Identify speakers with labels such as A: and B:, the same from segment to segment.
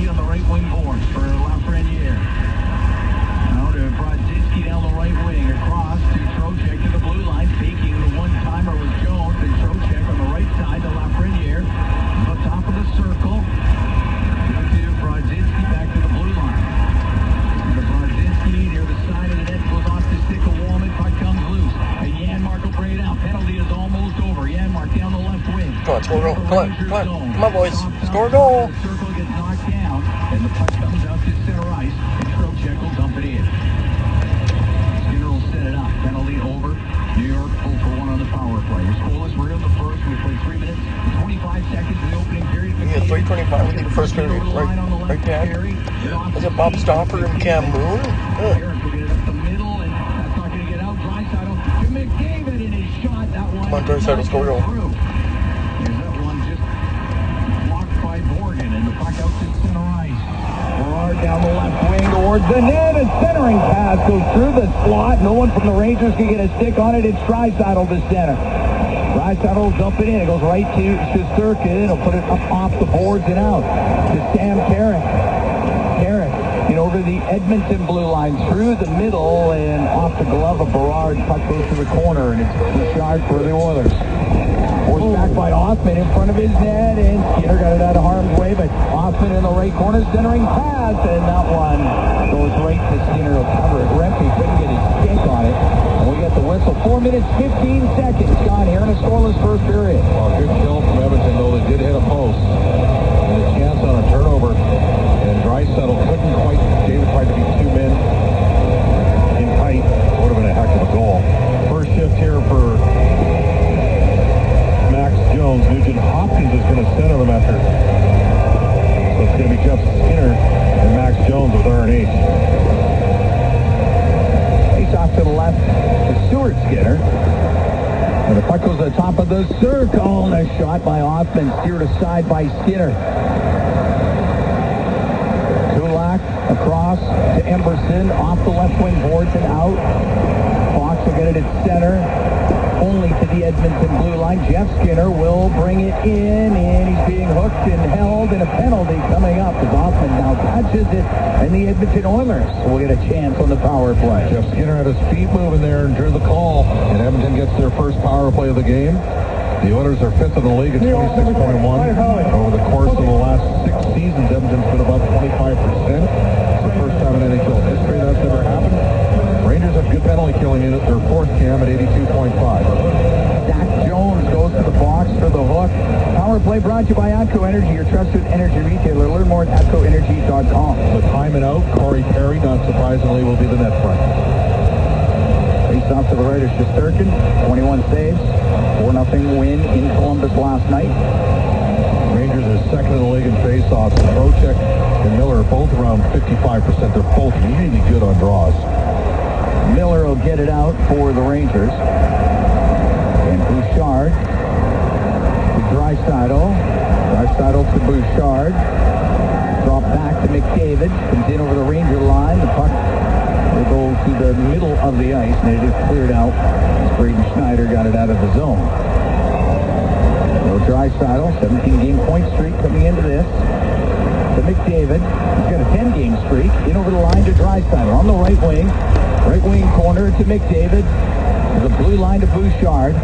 A: feet on the right wing boards for Lafreniere. Now to Mar.16 down the right wing. Across to Trocheck to the blue line. Faking the one-timer with Jones. And Trocheck on the right side to Lafreniere. On top of the circle. To Mar.16 back to the blue line. And the Mar.16 near the side of the net goes off the stick of Woolman. Puck comes loose. And Janmark will bring it out. Penalty is almost over. Janmark down the left wing.
B: Come on, score a goal. Come on. Come on, boys. Score a goal.
A: The circle gets knocked down. And the puck comes out to center ice. And Trocheck will dump it in. Skinner will set it up. Penalty over. New York 0-for-1 on the power play. We're scoreless. We're in the first. We play 3 minutes and 25 seconds in the opening period.
B: We get 3:25 in the first period. Right there. Is it Bob Stoffer and Cam Moon?
A: Eric will get it up the middle, and that's not going to get out. Draisaitl to McDavid in his shot. That one.
B: Come on, Draisaitl, score a goal.
A: There's that one just blocked by Morgan, and the puck out to center ice. Gerard down the left wing towards the net. A centering pass goes through the slot. No one from the Rangers can get a stick on it. It's Draisaitl to center. Draisaitl will dump it in. It goes right to Shesterkin. He'll put it up off the boards and out to Sam Carrick. Over the Edmonton blue line through the middle and off the glove of Berard. Puck goes to the corner, and it's Bouchard for the Oilers. Forced back by Hoffman in front of his net, and Skinner got it out of harm's way, but Hoffman in the right corner, centering pass, and that one goes right to Skinner. He'll cover it. Rempe couldn't get his stick on it, and we get the whistle. 4 minutes, 15 seconds gone here in a scoreless first period.
C: Well, good kill from Edmonton, though. They did hit a post. And a chance on a turnover. And Draisaitl couldn't quite. David tried to be 2 men in height. Would have been a heck of a goal. First shift here for Max Jones. Nugent Hopkins is going to center the after. So it's going to be Jeff Skinner and Max Jones with R&H.
A: Face off to the left to Stuart Skinner. And the puck goes to the top of the circle. And a shot by Hoffman, steered aside by Skinner. Kulak across to Emberson, off the left wing boards and out. Fox will get it at center, only to the Edmonton blue line. Jeff Skinner will bring it in, and he's being hooked and held, and a penalty coming up as Hoffman now catches it, and the Edmonton Oilers will get a chance on the power play.
C: Jeff Skinner had his feet moving there and drew the call, and Edmonton gets their first power play of the game. The Oilers are 5th in the league at 26.1. Over the course of the last 6 seasons, Edmonton's been about 25%. It's the first time in NHL history that's ever happened. Rangers have good penalty killing in at their 4th cam at 82.5.
A: Zach Jones goes to the box for the hook. Power play brought to you by ATCO Energy, your trusted energy retailer. Learn more at ATCOenergy.com.
C: The time and out, Corey Perry, not surprisingly, will be the net front.
A: Face off to the right of Shesterkin, 21 saves. 4-0 win in Columbus last night.
C: Rangers are 2nd in the league in face-offs. Trocheck and Miller are both around 55%. They're both really good on draws.
A: Miller will get it out for the Rangers. And Bouchard to Draisaitl. Draisaitl to Bouchard. Drop back to McDavid. Comes in over the Ranger line. The puck will go to the middle of the ice, and it is cleared out. Braden Schneider got it out of the zone. Draisaitl, 17-game point streak coming into this. To McDavid. He's got a 10-game streak. In over the line to Draisaitl. On the right wing. Right wing corner to McDavid. The blue line to Bouchard.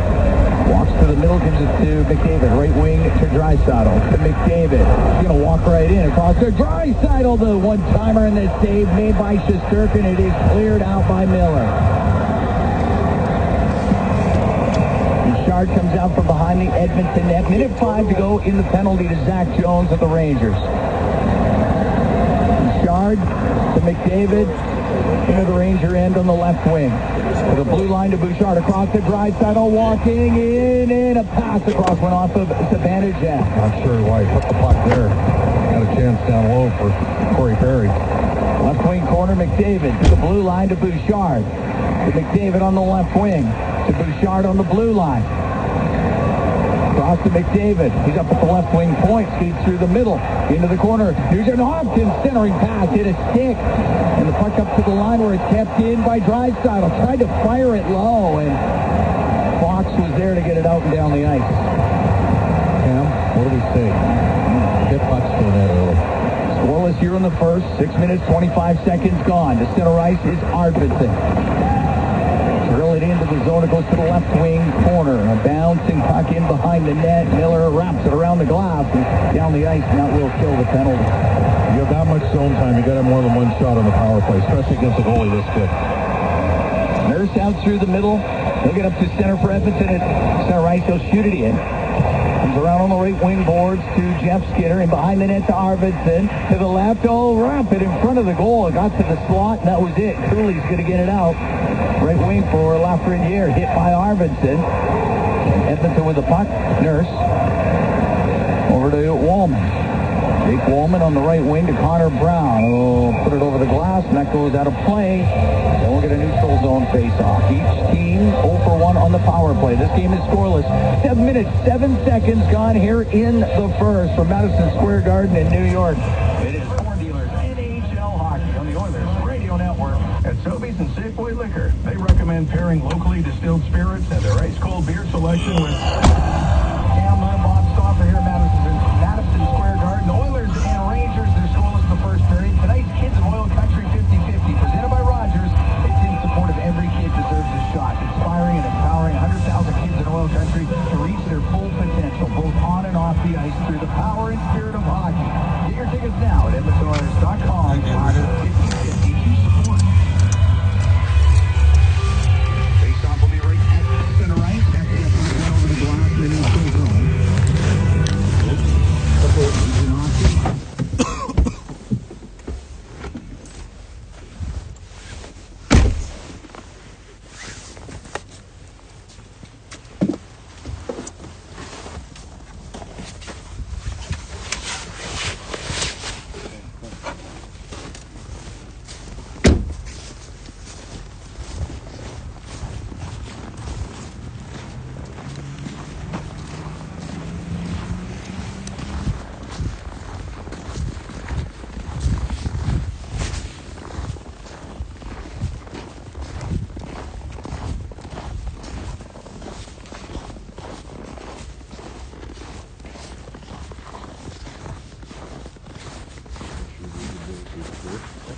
A: Walks to the middle, gives it to McDavid. Right wing to Draisaitl. To McDavid. He's going to walk right in. Across to Draisaitl. The one-timer and the save made by Shesterkin. It is cleared out by Miller. Bouchard comes out from behind the Edmonton net. Minute 5 to go in the penalty to Zach Jones of the Rangers. Bouchard to McDavid into the Ranger end on the left wing. To the blue line to Bouchard. Across to Draisaitl, walking in, and a pass across went off of Zibanejad.
C: Not sure why he put the puck there. Had a chance down low for Corey Perry.
A: Left wing corner, McDavid to the blue line to Bouchard. To McDavid on the left wing. To Bouchard on the blue line. Cross to McDavid. He's up at the left wing point. Speeds through the middle. Into the corner. Nugent Hopkins centering pass. Hit a stick. And the puck up to the line where it's kept in by Draisaitl. Tried to fire it low. And Fox was there to get it out and down the ice.
C: Cam, what do we say? Get pucks to the net early.
A: Scoreless here in the first. 6 minutes, 25 seconds gone. To center ice is Arvidsson. Drill it into the zone. It goes to the left wing corner. A bouncing puck in behind the net. Miller wraps it around the glass and down the ice, and that will kill the penalty.
C: You have that much zone time, you got to have more than one shot on the power play, especially against the goalie this good.
A: Nurse out through the middle. He'll get up to center for Edmonton. At center ice, he'll shoot it in. Comes around on the right wing boards to Jeff Skinner, and behind the net to Arvidsson. To the left, wrap it in front of the goal. It got to the slot, and that was it. Cooley's going to get it out. Right wing for Lafreniere, hit by Arvidsson. Edmonton with the puck. Nurse. Over to Wallman. Jake Wallman on the right wing to Connor Brown. Oh, put it over the glass, and that goes out of play. Then we'll get a neutral zone face-off. Each team 0 for 1 on the power play. This game is scoreless. 7 minutes, 7 seconds gone here in the first from Madison Square Garden in New York. It is Ford Dealers NHL Hockey on the Oilers Radio Network. At Sobeys and Safeway Liquor, they recommend pairing locally distilled spirits and their ice-cold beer selection with Cameron and Bob Stoffer here at Madison Square Garden. The Oilers and Rangers, they're scoreless in the first period. Tonight's Kids of Oil Country 50-50, presented by Rogers. It's in support of every kid deserves a shot, inspiring and empowering 100,000 kids in oil country to reach their full potential, both on and off the ice, through the power and spirit of hockey. Get your tickets now at EdmontonOilers.com/50-50 to support. Face-off will be right at center ice. After that puck went over the glass and then neutral zone.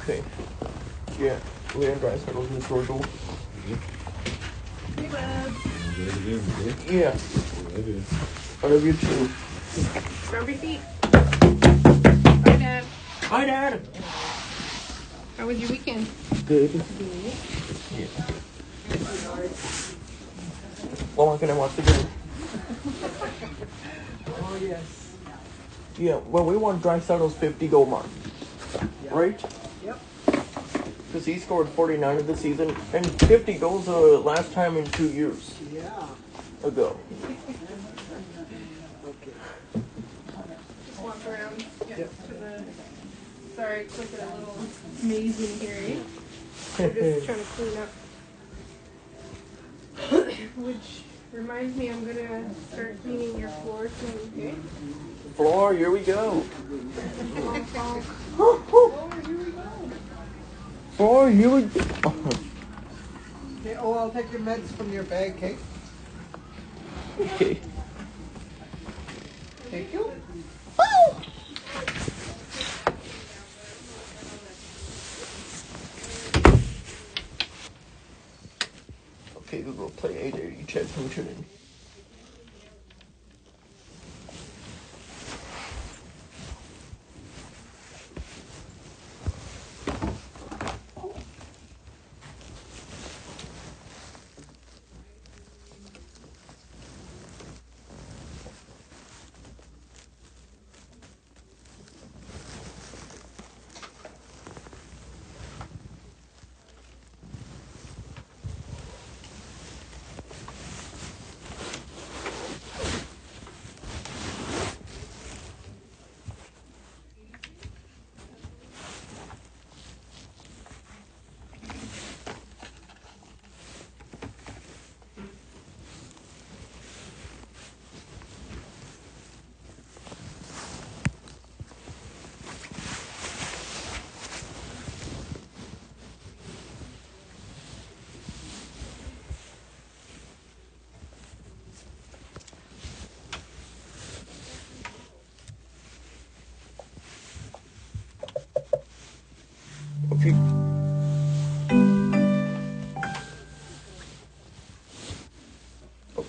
B: Okay. Yeah, Leanne Dreisaitl in the door goal.
D: Hey, bud.
B: Yeah. I love you too.
D: Grab your feet. Hi, Dad.
B: Hi, Dad.
D: How was your weekend?
B: Good. Yeah. Well, I'm gonna watch the game.
E: Oh, yes.
B: Yeah, well, we won Dreisaitl's 50-goal mark.
E: Yep.
B: Right?
E: Yep.
B: Because he scored 49 of the season, and 50 goals last time in 2 years
E: Yeah.
B: ago.
E: Okay.
D: Just walk around.
E: Yep.
D: To the... Sorry, it's looking a little maze in here, eh? We're just trying to clean up. Which reminds me, I'm gonna start cleaning your floor soon, okay?
B: Floor, here we go. Floor, here we go.
E: Okay, oh, I'll take your meds from your bag, okay?
B: Okay.
E: Thank you.
B: Okay, Google play 880 chat function in.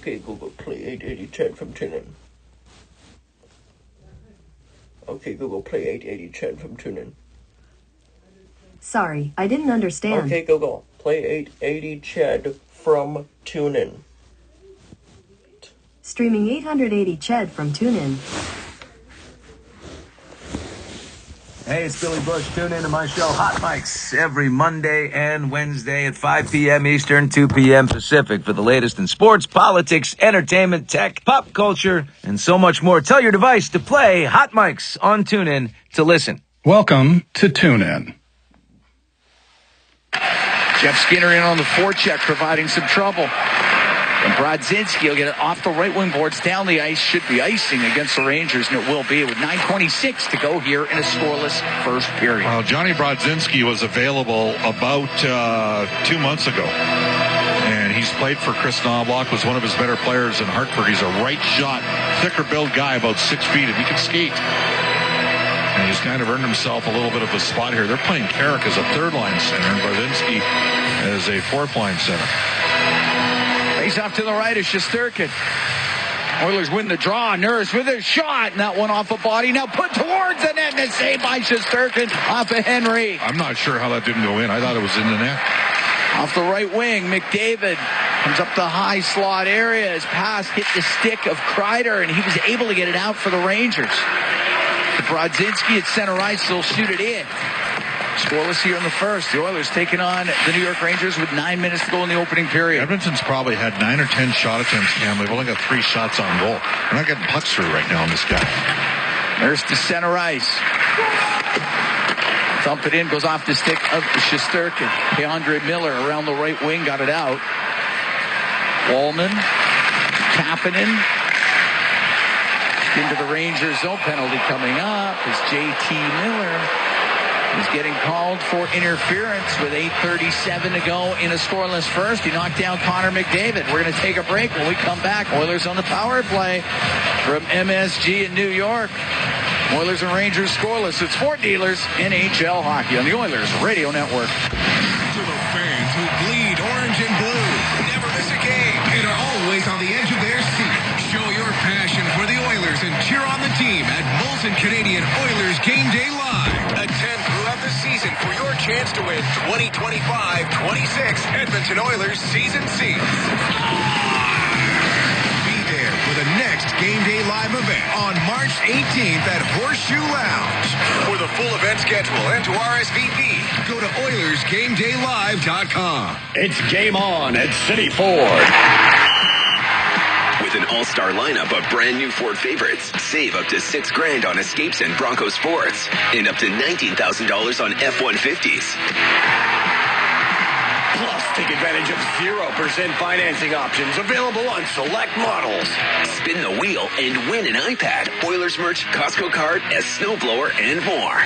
B: Okay, Google, play 880 Chad from TuneIn. Okay, Google, play 880 Chad from TuneIn.
F: Sorry, I didn't understand.
B: Okay, Google, play 880 Chad from TuneIn.
F: Streaming 880 Ched from TuneIn.
G: Hey, it's Billy Bush. Tune in to my show, Hot Mics, every Monday and Wednesday at 5 p.m. Eastern, 2 p.m. Pacific for the latest in sports, politics, entertainment, tech, pop culture, and so much more. Tell your device to play Hot Mics on TuneIn to listen.
H: Welcome to TuneIn.
I: Jeff Skinner in on the forecheck, providing some trouble. And Brodzinski will get it off the right wing boards down the ice. Should be icing against the Rangers, and it will be with 9:26 to go here in a scoreless first period.
J: Well, Johnny Brodzinski was available about 2 months ago. And he's played for Chris Knobloch, was one of his better players in Hartford. He's a right shot, thicker build guy, about 6 feet, and he can skate. And he's kind of earned himself a little bit of a spot here. They're playing Carrick as a third-line center and Brodzinski as a fourth-line center.
I: Face off to the right is Shesterkin. Oilers win the draw. Nurse with a shot. And that one off the body. Now put towards the net. And it's saved by Shesterkin off of Henry.
J: I'm not sure how that didn't go in. I thought it was in the net.
I: Off the right wing, McDavid comes up the high slot area. His pass hit the stick of Kreider, and he was able to get it out for the Rangers. Brodzinski at center ice will shoot it in. Scoreless here in the first. The Oilers taking on the New York Rangers with 9 minutes to go in the opening period.
J: Edmonton's probably had 9 or 10 shot attempts, Cam. They've only got 3 shots on goal. They're not getting pucks through right now on this guy.
I: There's to center ice. Thump it in, goes off the stick of Shesterkin. Keandre Miller around the right wing, got it out. Wallman, Kapanen. Into the Rangers zone. Penalty coming up is J.T. Miller. He's getting called for interference with 8:37 to go in a scoreless first. He knocked down Connor McDavid. We're going to take a break. When we come back, Oilers on the power play from MSG in New York. Oilers and Rangers scoreless. It's Sport Dealers NHL Hockey on the Oilers Radio Network.
K: To the fans who bleed orange and blue, never miss a game, and are always on the edge of their seat. Show your passion for the Oilers and cheer on the team at Molson Canadian Oilers Game Day Live. Attend throughout the season for your chance to win 2025-26 Edmonton Oilers season seats. Be there for the next Game Day Live event on March 18th at Horseshoe Lounge. For the full event schedule and to RSVP, go to OilersGameDayLive.com.
L: It's game on at City Ford.
M: With an all-star lineup of brand new Ford favorites, save up to $6,000 on Escapes and Bronco Sports, and up to $19,000 on F-150s.
L: Plus, take advantage of 0% financing options available on select models.
M: Spin the wheel and win an iPad, Oilers merch, Costco card, a snowblower, and more.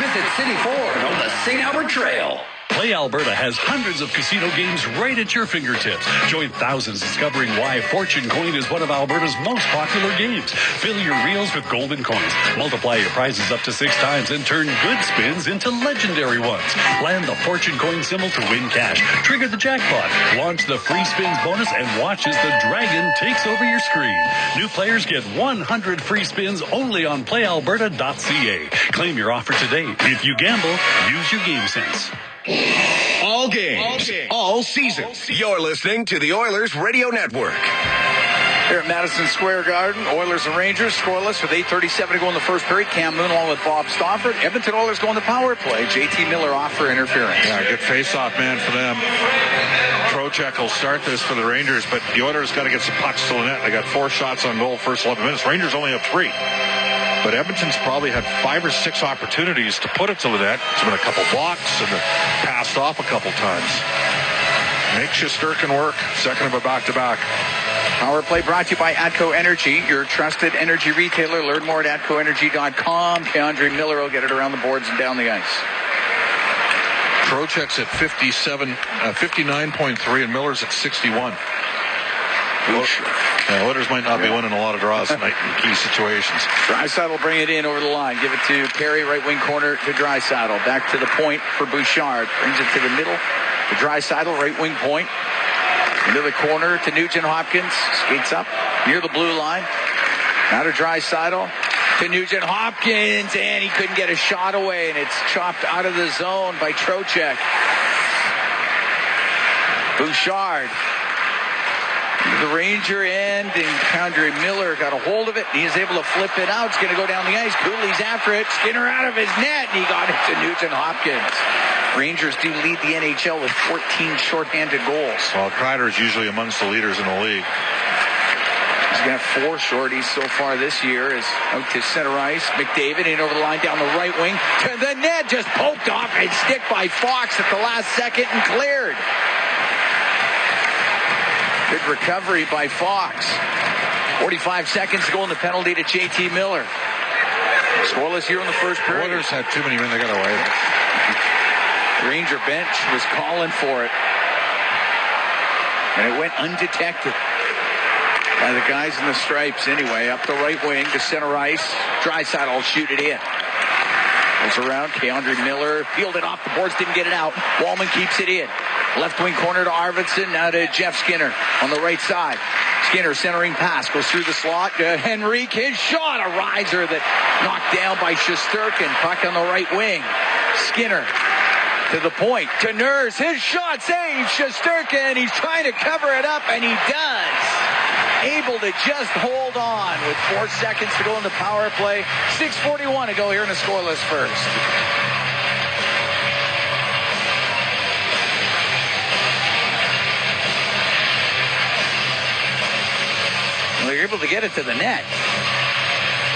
L: Visit City Ford on the St. Albert Trail.
N: Play Alberta has hundreds of casino games right at your fingertips. Join thousands discovering why Fortune Coin is one of Alberta's most popular games. Fill your reels with golden coins. Multiply your prizes up to 6 times and turn good spins into legendary ones. Land the Fortune Coin symbol to win cash. Trigger the jackpot. Launch the free spins bonus and watch as the dragon takes over your screen. New players get 100 free spins only on playalberta.ca. Claim your offer today. If you gamble, use your game sense.
K: All games, all season. You're listening to the Oilers Radio Network.
I: Here at Madison Square Garden, Oilers and Rangers scoreless with 8:37 to go in the first period. Cam Moon along with Bob Stauffer. Edmonton Oilers going to power play. J.T. Miller off for interference.
J: Yeah, good face-off man for them. Trocheck will start this for the Rangers, but the Oilers got to get some pucks to the net. They got 4 shots on goal first 11 minutes. Rangers only have 3. But Edmonton's probably had 5 or 6 opportunities to put it to the net. There's been a couple blocks and passed off a couple times. Make Shesterkin work. Second of a back-to-back.
I: Power play brought to you by Atco Energy, your trusted energy retailer. Learn more at atcoenergy.com. Keandre Miller will get it around the boards and down the ice.
J: Trocheck's at 59.3, and Miller's at 61. Oilers might not be winning a lot of draws tonight in key situations.
I: Draisaitl will bring it in over the line. Give it to Perry, right wing corner to Draisaitl. Back to the point for Bouchard. Brings it to the middle. To Draisaitl, right wing point. Into the corner to Nugent-Hopkins. Skates up near the blue line. Now to Draisaitl. To Nugent-Hopkins, and he couldn't get a shot away, and it's chopped out of the zone by Trocheck. Bouchard. The Ranger end, and Andre Miller got a hold of it. He is able to flip it out. It's going to go down the ice. Cooley's after it. Skinner out of his net, and he got it to Nugent-Hopkins. Rangers do lead the NHL with 14 shorthanded goals.
J: Well, Kreider's usually amongst the leaders in the league.
I: He's got 4 shorties so far this year. Is out to center ice. McDavid in over the line down the right wing. To the net, just poked off and stick by Fox at the last second and cleared. Good recovery by Fox. 45 seconds to go in the penalty to JT Miller. Scoreless here in the first period.
J: Oilers had too many men. They got away.
I: Ranger bench was calling for it. And it went undetected by the guys in the stripes anyway. Up the right wing to center ice. Draisaitl will shoot it in. Goes around. Andre Miller fielded off the boards. Didn't get it out. Wallman keeps it in. Left wing corner to Arvidsson. Now to Jeff Skinner on the right side. Skinner centering pass. Goes through the slot. Henrique. His shot. A riser that knocked down by Shesterkin. Puck on the right wing. Skinner to the point. To Nurse. His shot saves Shesterkin. He's trying to cover it up, and he does. Able to just hold on with 4 seconds to go in the power play. 6:41 to go here in the scoreless first. Well, they're able to get it to the net.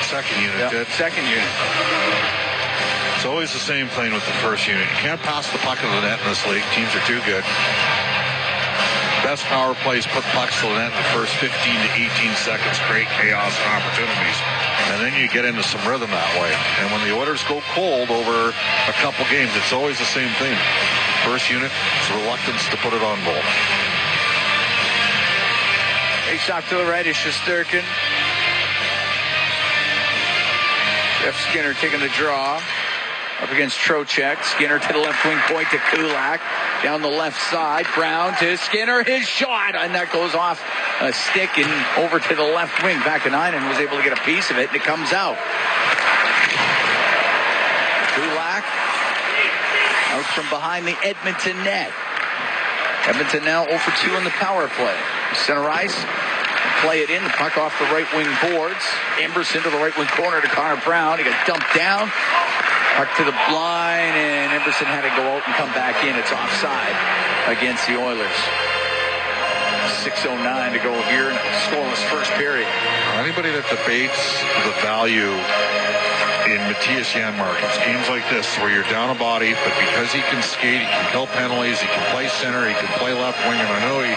J: Second unit did.
I: Second unit.
J: It's always the same thing with the first unit. You can't pass the puck to the net in this league. Teams are too good. Best power plays put pucks to the net in the first 15 to 18 seconds, create chaos and opportunities. And then you get into some rhythm that way. And when the Oilers go cold over a couple games, it's always the same thing. First unit, it's reluctance to put it on goal.
I: Face off to the right is Shesterkin. Jeff Skinner taking the draw. Up against Trocheck. Skinner to the left wing point to Kulak. Down the left side. Brown to Skinner. His shot. And that goes off a stick and over to the left wing. Vakanainen was able to get a piece of it, and it comes out. Kulak out from behind the Edmonton net. Edmonton now 0 for 2 in the power play. Center ice. Play it in. The puck off the right wing boards. Emberson to the right wing corner to Connor Brown. He got dumped down. Puck to the line, and Emberson had to go out and come back in. It's offside against the Oilers. 6:09 to go here in a scoreless first period.
J: Anybody that debates the value in Matthias Janmark's games like this, where you're down a body, but because he can skate, he can kill penalties, he can play center, he can play left wing, and I know he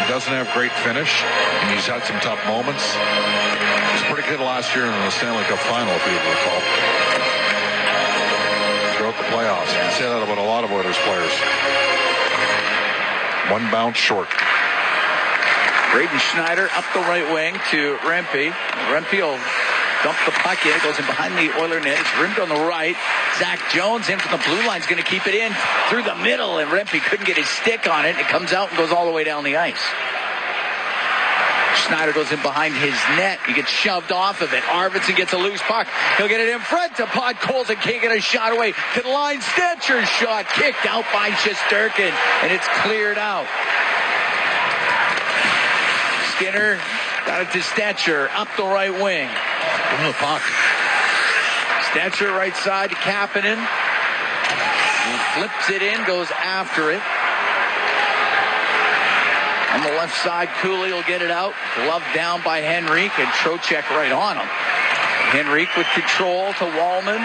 J: doesn't have great finish, and he's had some tough moments. He was pretty good last year in the Stanley Cup final, if you recall. Throughout the playoffs. You can say that about a lot of Oilers players. One bounce short.
I: Braden Schneider up the right wing to Rempe. Rempe will dump the puck in. It goes in behind the Oiler net. It's rimmed on the right. Zach Jones in from the blue line is going to keep it in through the middle, and Rempe couldn't get his stick on it. It comes out and goes all the way down the ice. Schneider goes in behind his net. He gets shoved off of it. Arvidsson gets a loose puck. He'll get it in front to Podkolzin and can't get a shot away. To the line, Stetcher's shot kicked out by Shesterkin, and it's cleared out. Skinner got it to Stetcher up the right wing.
J: Give him the puck.
I: Stetcher right side to Kapanen. He flips it in, goes after it. On the left side, Cooley will get it out. Glove down by Henrique, and Trocheck right on him. Henrique with control to Wallman.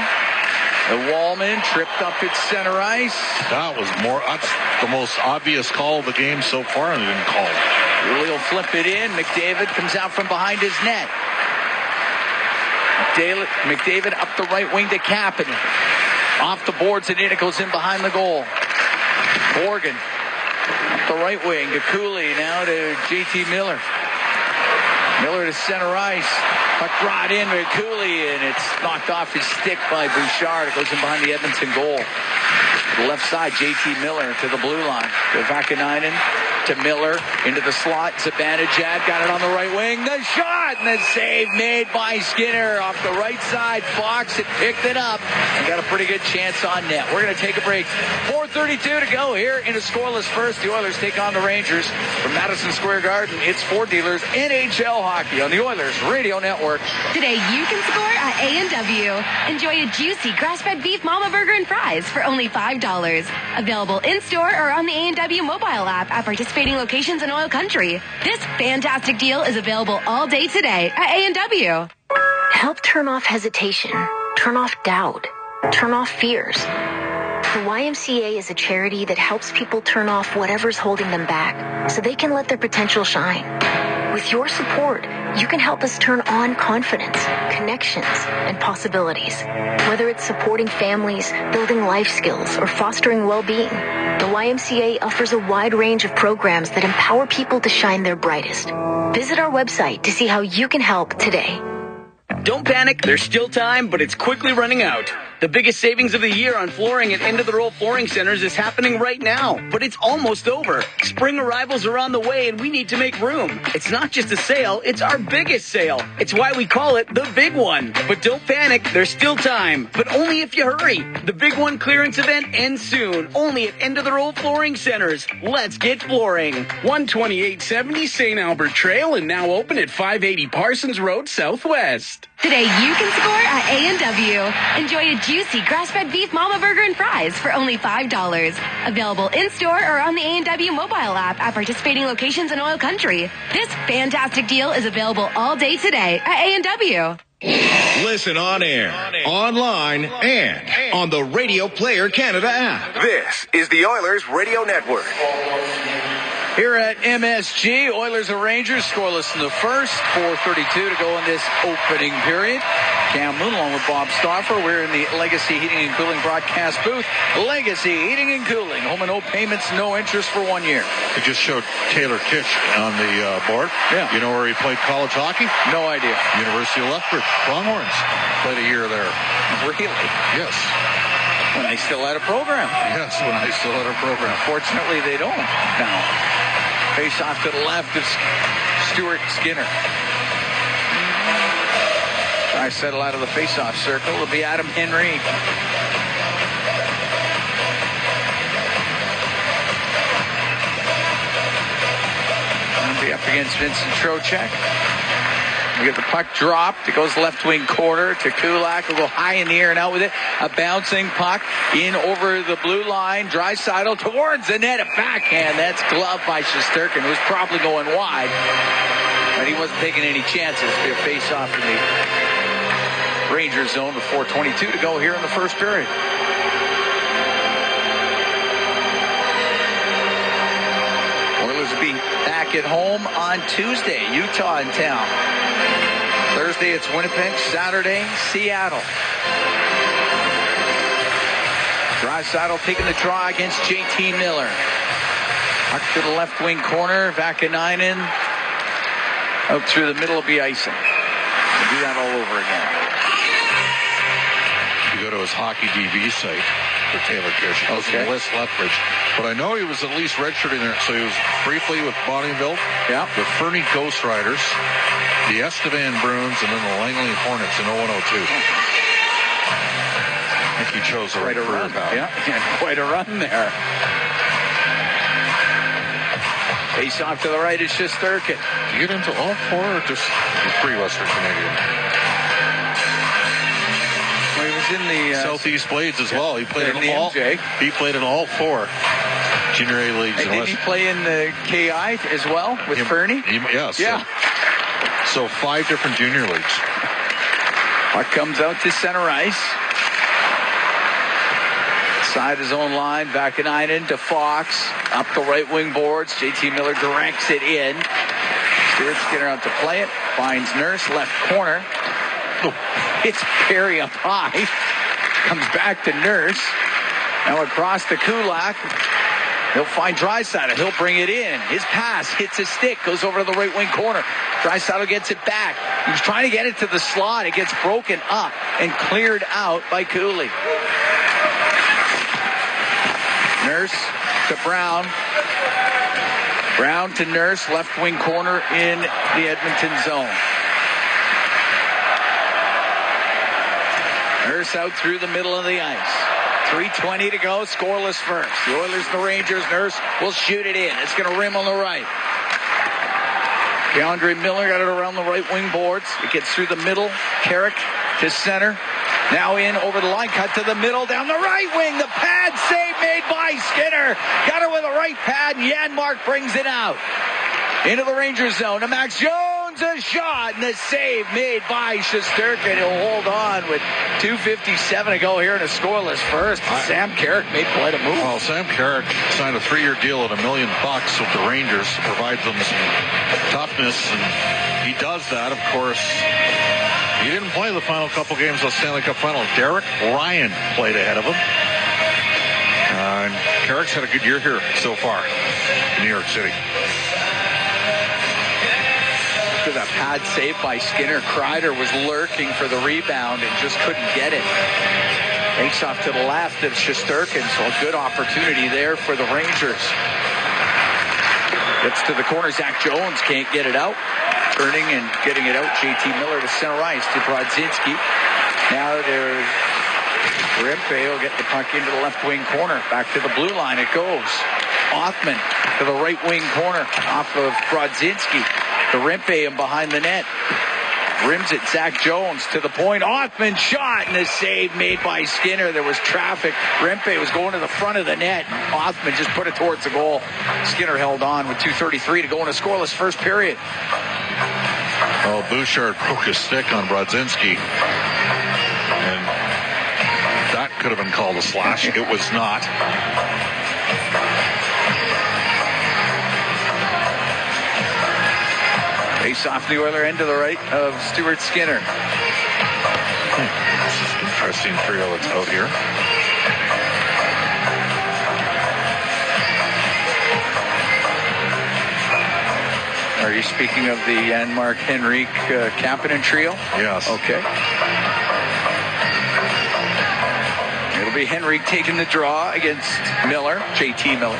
I: And Wallman tripped up at center ice.
J: That's the most obvious call of the game so far, and they didn't call it.
I: Cooley will flip it in. McDavid comes out from behind his net. McDavid up the right wing to Kapanen. Off the boards and in. It goes in behind the goal. Morgan up the right wing to Cooley. Now to JT Miller. Miller to center ice. Puck brought in by Cooley, and it's knocked off his stick by Bouchard. It goes in behind the Edmonton goal. To the left side, JT Miller to the blue line. To Vakanainen. to Miller, into the slot. Zibanejad got it on the right wing. The shot and the save made by Skinner off the right side. Fox had picked it up and got a pretty good chance on net. We're going to take a break. 4:32 to go here in a scoreless first. The Oilers take on the Rangers from Madison Square Garden. It's Ford Dealers NHL hockey on the Oilers Radio Network.
O: Today you can score at A&W. Enjoy a juicy grass-fed beef mama burger and fries for only $5. Available in-store or on the A&W mobile app at participating locations in Oil Country. This fantastic deal is available all day today at A&W.
P: Help turn off hesitation, turn off doubt, turn off fears. The YMCA is a charity that helps people turn off whatever's holding them back so they can let their potential shine. With your support, you can help us turn on confidence, connections, and possibilities. Whether it's supporting families, building life skills, or fostering well-being, the YMCA offers a wide range of programs that empower people to shine their brightest. Visit our website to see how you can help today.
Q: Don't panic, there's still time, but it's quickly running out. The biggest savings of the year on flooring at End of the Row Flooring Centers is happening right now, but it's almost over. Spring arrivals are on the way and we need to make room. It's not just a sale, it's our biggest sale. It's why we call it the big one. But don't panic, there's still time, but only if you hurry. The big one clearance event ends soon, only at End of the Row Flooring Centers. Let's get flooring.
H: 12870 St. Albert Trail and now open at 580 Parsons Road Southwest.
O: Today you can score at A&W. Enjoy a juicy grass-fed beef mama burger and fries for only $5. Available in-store or on the A&W mobile app at participating locations in Oil Country. This fantastic deal is available all day today at A&W.
K: Listen on air, online, and on the Radio Player Canada app.
L: This is the Oilers Radio Network.
I: Here at MSG, Oilers and Rangers scoreless in the first. 4:32 to go in this opening period. Cam Moon along with Bob Stauffer. We're in the Legacy Heating and Cooling broadcast booth. Legacy Heating and Cooling. Home and no payments, no interest for 1 year.
J: They just showed Taylor Kitsch on the board.
I: Yeah.
J: You know where he played college hockey?
I: No idea.
J: University of Lethbridge. Longhorns. Played a year there.
I: Really?
J: Yes.
I: When they still had a program.
J: Yes, when they still had a program.
I: Fortunately, they don't now. Face off to the left of Stuart Skinner. Try to settle out of the face-off circle. It'll be Adam Henry. It'll be up against Vincent Trocheck. We get the puck dropped. It goes left wing corner to Kulak. Will go high in the air and out with it. A bouncing puck in over the blue line. Draisaitl towards the net. A backhand. That's gloved by Shesterkin, who's probably going wide. But he wasn't taking any chances. It'll be a face-off in the Rangers zone with 4:22 to go here in the first period. Oilers will be back at home on Tuesday. Utah in town. Thursday, it's Winnipeg. Saturday, Seattle. Draisaitl taking the draw against JT Miller. Puck to the left wing corner. Vakanainen. Out through the middle will be icing. We'll do that all over again.
J: You go to his hockey DB site for Taylor Kitsch. He was in West Lethbridge. But I know he was at least redshirting there. So he was briefly with Bonneville.
I: Yeah.
J: The Fernie Ghost Riders. The Estevan Bruins, and then the Langley Hornets in 0102. I think he chose the right career path.
I: Yeah, quite a run there. Face off to the right is Shesterkin.
J: Did you get into all four or just the three Western Canadian?
I: Well, he was in the
J: Southeast Blades as well. He played in
I: the
J: all.
I: MJ.
J: He played in all four junior A leagues.
I: And did he play in the KI as well with Fernie?
J: Yes.
I: Yeah.
J: So 5 different junior leagues.
I: Puck comes out to center ice. Side his own line. Vakanainen to Fox. Up the right wing boards. JT Miller directs it in. Stuart Skinner out to play it. Finds Nurse left corner. It's Perry up high. Comes back to Nurse. Now across to Kulak. He'll find Draisaitl. He'll bring it in. His pass hits his stick. Goes over to the right wing corner. Draisaitl gets it back. He's trying to get it to the slot. It gets broken up and cleared out by Cooley. Nurse to Brown. Brown to Nurse, left wing corner in the Edmonton zone. Nurse out through the middle of the ice. 3:20 to go, scoreless first. The Oilers and the Rangers. Nurse will shoot it in. It's going to rim on the right. DeAndre Miller got it around the right wing boards. It gets through the middle. Carrick to center. Now in over the line, cut to the middle, down the right wing. The pad save made by Skinner. Got it with a right pad, and Janmark brings it out. Into the Rangers zone to Max Jones, a shot, and the save made by Shesterkin. He'll hold on with 2:57 to go here in a scoreless first. Sam Carrick made quite a move.
J: Well, Sam Carrick signed a 3-year deal at $1 million with the Rangers to provide them some toughness, and he does that, of course. He didn't play the final couple games of the Stanley Cup final. Derek Ryan played ahead of him. And Carrick's had a good year here so far in New York City.
I: After that pad save by Skinner, Kreider was lurking for the rebound and just couldn't get it. Takes off to the left of Shesterkin, so a good opportunity there for the Rangers. Gets to the corner. Zach Jones can't get it out. Turning and getting it out. JT Miller to center ice to Brodzinski. Now there's Rimpe will get the puck into the left wing corner. Back to the blue line it goes. Othman to the right wing corner off of Brodzinski. The Rimpe and behind the net. Rims it. Zach Jones to the point. Othman shot and a save made by Skinner. There was traffic. Rimpe was going to the front of the net. Othman just put it towards the goal. Skinner held on with 2:33 to go in a scoreless first period.
J: Well, Bouchard broke his stick on Brodzinski. And that could have been called a slash. It was not.
I: Face off the Oiler end to the right of Stuart Skinner.
J: This is an interesting trio that's out here.
I: Are you speaking of the Janmark, Henrique, Kapanen trio?
J: Yes.
I: Okay. It'll be Henrique taking the draw against Miller, JT Miller.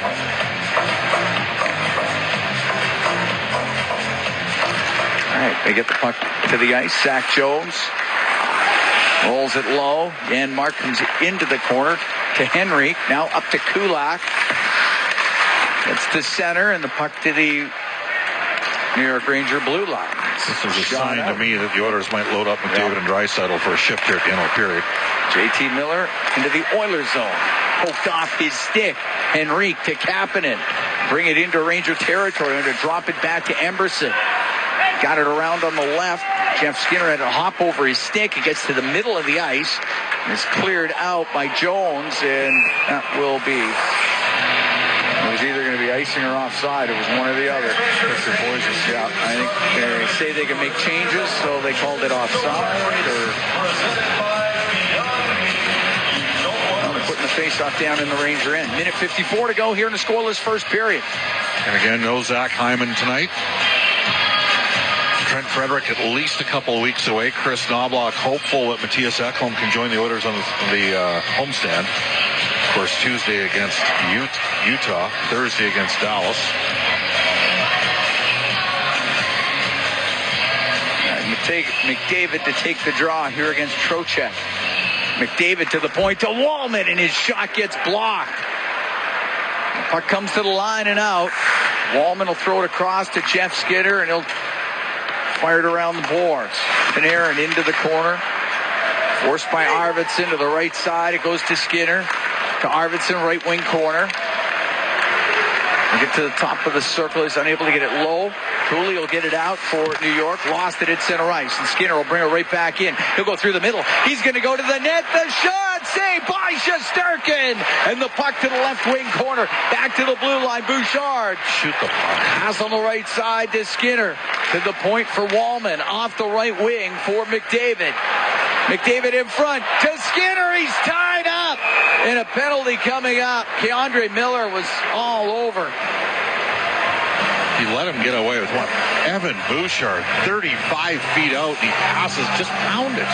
I: All right, they get the puck to the ice. Zach Jones rolls it low. Janmark comes into the corner to Henrique. Now up to Kulak. It's to center, and the puck to the New York Ranger blue line.
J: This was a sign to me that the Oilers might load up McDavid and Draisaitl for a shift here at the end of the period.
I: JT Miller into the Oilers zone. Poked off his stick. Henrique to Kapanen. Bring it into Ranger territory and to drop it back to Emberson. Got it around on the left. Jeff Skinner had to hop over his stick. It gets to the middle of the ice. And it's cleared out by Jones, and that will be... It was either going to be icing or offside. It was one or the other. Yeah, I think they say they can make changes, so they called it offside. Or they're putting the face-off down in the Ranger end. Minute 54 to go here in the scoreless first period.
J: And again, no Zach Hyman tonight. Trent Frederick at least a couple of weeks away. Chris Knobloch hopeful that Matthias Ekholm can join the Oilers on the homestand. Of course, Tuesday against Utah, Thursday against Dallas.
I: McDavid to take the draw here against Trocheck. McDavid to the point to Wallman, and his shot gets blocked. The puck comes to the line and out. Wallman will throw it across to Jeff Skinner, and he'll fire it around the boards. Panarin into the corner. Forced by Arvidsson to the right side. It goes to Skinner. To Arvidsson, right wing corner. We get to the top of the circle. He's unable to get it low. Cooley will get it out for New York. Lost it at center ice. And Skinner will bring it right back in. He'll go through the middle. He's going to go to the net. The shot saved by Shesterkin. And the puck to the left wing corner. Back to the blue line. Bouchard.
J: Shoot the puck.
I: Pass on the right side to Skinner. To the point for Wallman. Off the right wing for McDavid. McDavid in front to Skinner. He's tied up. And a penalty coming up. DeAndre Miller was all over.
J: He let him get away with what? Evan Bouchard, 35 feet out. He passes, just pound it.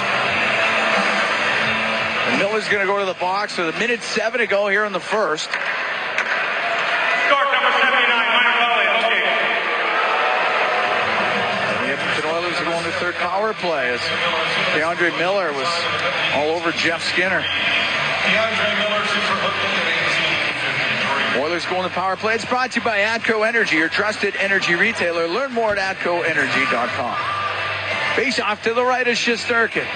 I: And Miller's going to go to the box with 1:07 to go here in the first. power play as DeAndre Miller was all over Jeff Skinner. Oilers going to power play. It's brought to you by ATCO Energy, your trusted energy retailer. Learn more at atcoenergy.com. Face off to the right of Shesterkin.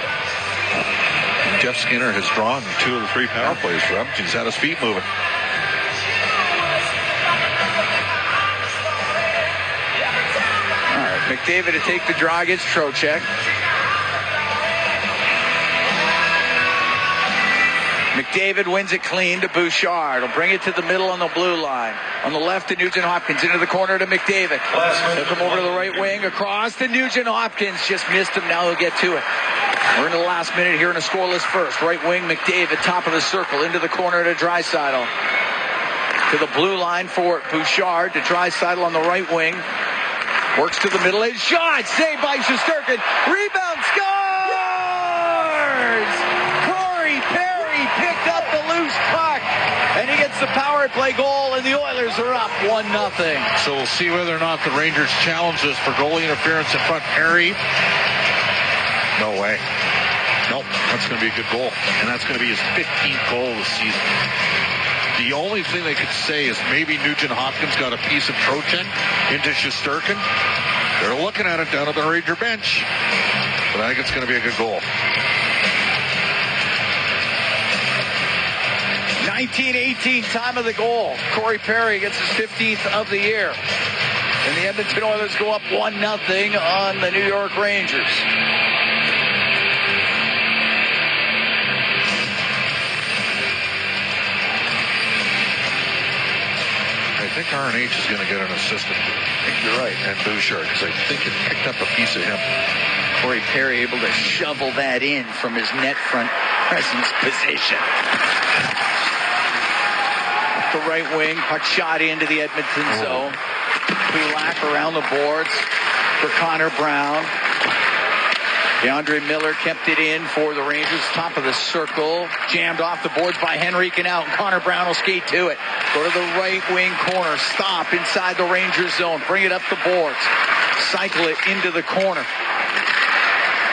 J: Jeff Skinner has drawn 2 of the 3 power plays for him. He's had his feet moving.
I: All right, McDavid to take the draw against Trocheck. McDavid wins it clean to Bouchard. He'll bring it to the middle on the blue line. On the left to Nugent Hopkins. Into the corner to McDavid. Took him over to the right wing. Across to Nugent Hopkins. Just missed him. Now he'll get to it. We're in the last minute here in a scoreless first. Right wing, McDavid, top of the circle. Into the corner to Draisaitl. To the blue line for Bouchard. To Draisaitl on the right wing. Works to the middle edge. Shot! Saved by Shesterkin. Rebound. Scores! Corey Perry picked up the loose puck. And he gets the power play goal, and the Oilers are up 1-0.
J: So we'll see whether or not the Rangers challenge this for goalie interference in front. Perry. No way. Nope. That's going to be a good goal. And that's going to be his 15th goal this season. The only thing they could say is maybe Nugent Hopkins got a piece of Trocheck into Shesterkin. They're looking at it down at the Ranger bench. But I think it's going to be a good goal.
I: 19-18, time of the goal. Corey Perry gets his 15th of the year. And the Edmonton Oilers go up 1-0 on the New York Rangers.
J: I think RNH is going to get an assistant. I think you're right. And Bouchard, because I think it picked up a piece of him.
I: Corey Perry able to shovel that in from his net front presence position. The right wing, puck shot into the Edmonton zone. Kulak around the boards for Connor Brown. DeAndre Miller kept it in for the Rangers. Top of the circle. Jammed off the boards by Henrique and out. And Connor Brown will skate to it. Go to the right wing corner. Stop inside the Rangers zone. Bring it up the boards. Cycle it into the corner.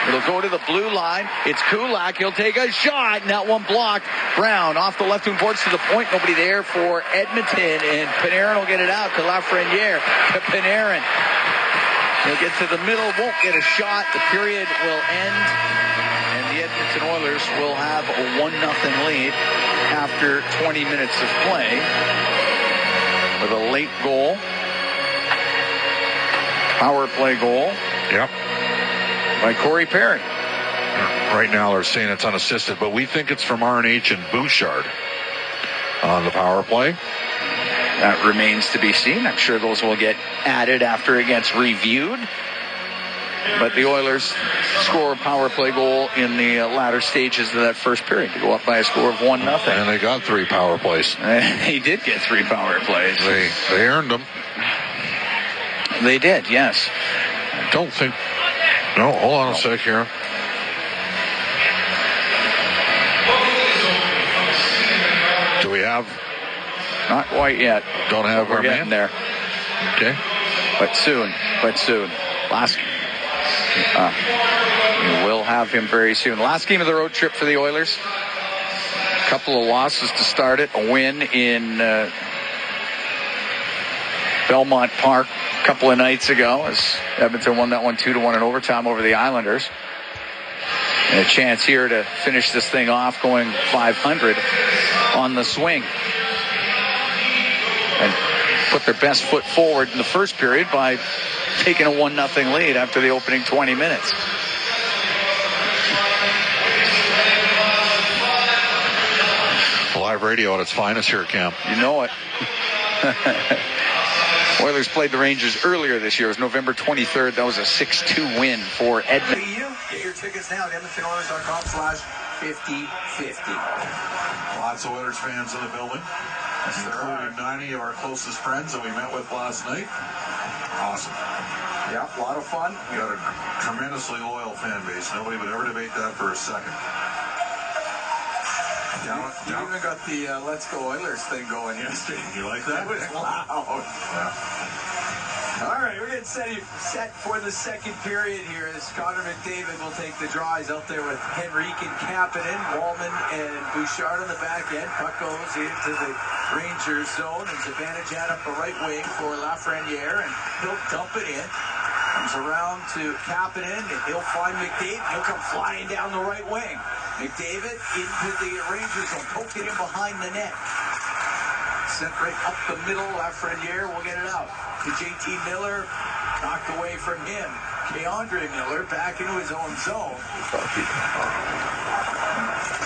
I: It'll go to the blue line. It's Kulak. He'll take a shot. And that one blocked. Brown off the left wing boards to the point. Nobody there for Edmonton. And Panarin will get it out to Lafreniere. To Panarin. He'll get to the middle. Won't get a shot. The period will end. And the Edmonton Oilers will have a 1-0 lead after 20 minutes of play. With a late goal. Power play goal.
J: Yep.
I: By Corey Perry.
J: Right now they're saying it's unassisted, but we think it's from RNH and Bouchard on the power play.
I: That remains to be seen. I'm sure those will get added after it gets reviewed. But the Oilers score a power play goal in the latter stages of that first period to go up by a score of 1-0.
J: And they got 3 power plays.
I: They did get 3 power plays.
J: They earned them.
I: They did, yes.
J: I don't think... No, hold on a sec here. Do we have...
I: Not quite yet.
J: Don't have our man?
I: There.
J: Okay.
I: But soon. Last... we will have him very soon. Last game of the road trip for the Oilers. A couple of losses to start it. A win in Belmont Park a couple of nights ago as Edmonton won that one 2-1 in overtime over the Islanders. And a chance here to finish this thing off going 500 on the swing. And put their best foot forward in the first period by taking a 1-0 lead after the opening 20 minutes.
J: Live radio at its finest here, Cam.
I: You know it. Oilers played the Rangers earlier this year. It was November 23rd. That was a 6-2 win for Edmonton.
R: Get your tickets now at EdmontonOilers.com/5050.
J: Lots of Oilers fans in the building, including 90 of our closest friends that we met with last night. Awesome.
R: Yeah, a lot of fun.
J: We got a tremendously loyal fan base. Nobody would ever debate that for a second.
R: You even got the Let's Go Oilers thing going yesterday.
J: You like that?
R: It was loud.
J: Yeah.
R: All right, we're getting set for the second period here as Connor McDavid will take the draw. He's out there with Henrique and Kapanen, Wallman and Bouchard on the back end. Puck goes into the Rangers zone and Zibanejad up the right wing for Lafreniere, and he'll dump it in. Comes around to Kapanen, and he'll find McDavid. He'll come flying down the right wing. McDavid into the Rangers zone, poked it in behind the net. Sent right up the middle. Lafreniere will get it out to JT Miller, knocked away from him. Keandre Miller back into his own zone.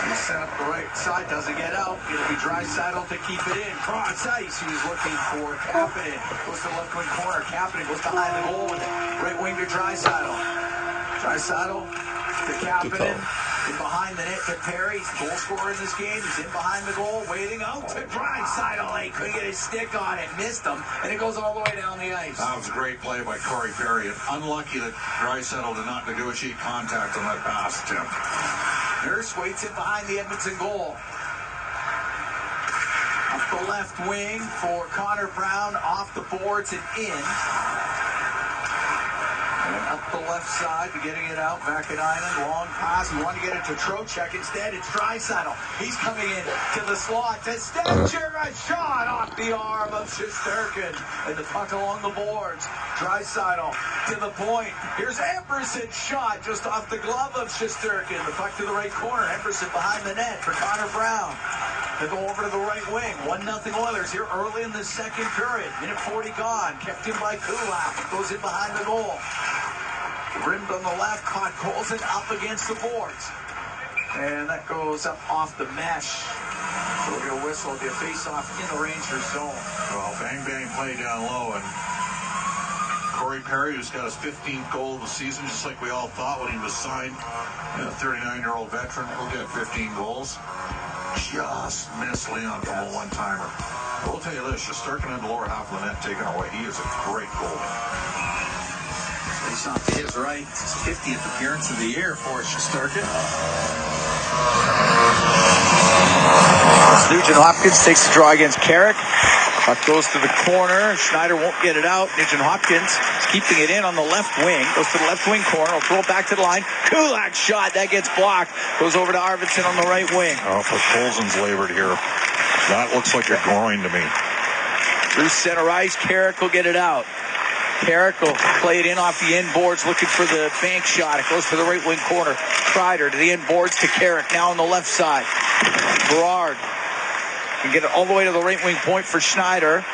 R: He's sent up the right side, doesn't get out. It'll be Draisaitl to keep it in. Cross ice, he was looking for Kapanen. Goes to the left wing corner. Kapanen goes behind the goal with it. Right wing to Draisaitl. Draisaitl to Kapanen. In behind the net to Perry. He's the goal scorer in this game. He's in behind the goal, waiting out to Draisaitl. He couldn't get his stick on it, missed him, and it goes all the way down the ice.
J: That was a great play by Corey Perry. And unlucky that Draisaitl did not negotiate contact on that pass attempt.
R: Nurse waits in behind the Edmonton goal. Up the left wing for Connor Brown, off the boards and in. And up the left side to getting it out. Vakanainen, long pass. We want to get it to Trocheck. Instead, it's Draisaitl. He's coming in to the slot to Stetcher. A shot off the arm of Shesterkin. And the puck along the boards. Draisaitl to the point. Here's Emberson's shot just off the glove of Shesterkin. The puck to the right corner. Emberson behind the net for Connor Brown. They go over to the right wing. 1-0 Oilers here early in the second period. Minute 40 gone. Kept in by Kulak. Goes in behind the goal. Rimmed on the left. Caught Colson up against the boards. And that goes up off the mesh. So it'll be a whistle. It'll be a face-off in the Rangers zone.
J: Well, bang play down low. And Corey Perry, who's got his 15th goal of the season, just like we all thought when he was signed. A 39-year-old veteran will get 15 goals. Just missed Leon from a one-timer. I will tell you this, Shesterkin in the lower half of the net taken away. He is a great goalie.
R: Face off to his right. It's his 50th appearance of the year for Shesterkin.
Q: Nugent Hopkins takes the draw against Carrick. Puck goes to the corner. Schneider won't get it out. Nugent Hopkins is keeping it in on the left wing. Goes to the left wing corner. Will throw it back to the line. Kulak shot. That gets blocked. Goes over to Arvidsson on the right wing.
J: Oh, but Colson's labored here. That looks like a groin to me.
Q: Through center ice. Carrick will get it out. Carrick will play it in off the end boards, looking for the bank shot. It goes to the right wing corner. Kreider to the end boards to Carrick. Now on the left side. Berard can get it all the way to the right wing point for Schneider.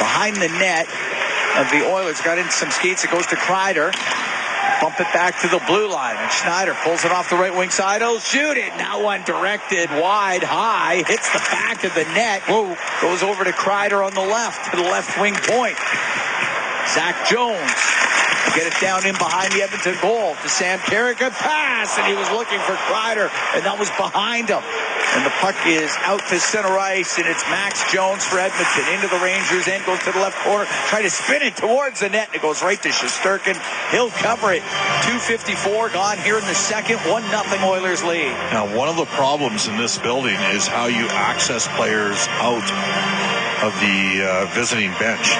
Q: Behind the net of the Oilers. Got in some skates. It goes to Kreider. Bump it back to the blue line. And Schneider pulls it off the right wing side. He'll shoot it. Now one directed wide, high. Hits the back of the net. Whoa. Goes over to Kreider on the left, to the left wing point. Zach Jones get it down in behind the Edmonton goal to Sam Carrick. A pass, and he was looking for Kreider, and that was behind him. And the puck is out to center ice, and it's Max Jones for Edmonton. Into the Rangers end, goes to the left corner, try to spin it towards the net, and it goes right to Shesterkin. He'll cover it. 2:54 gone here in the second. 1-0 Oilers lead.
J: Now, one of the problems in this building is how you access players out of the visiting bench.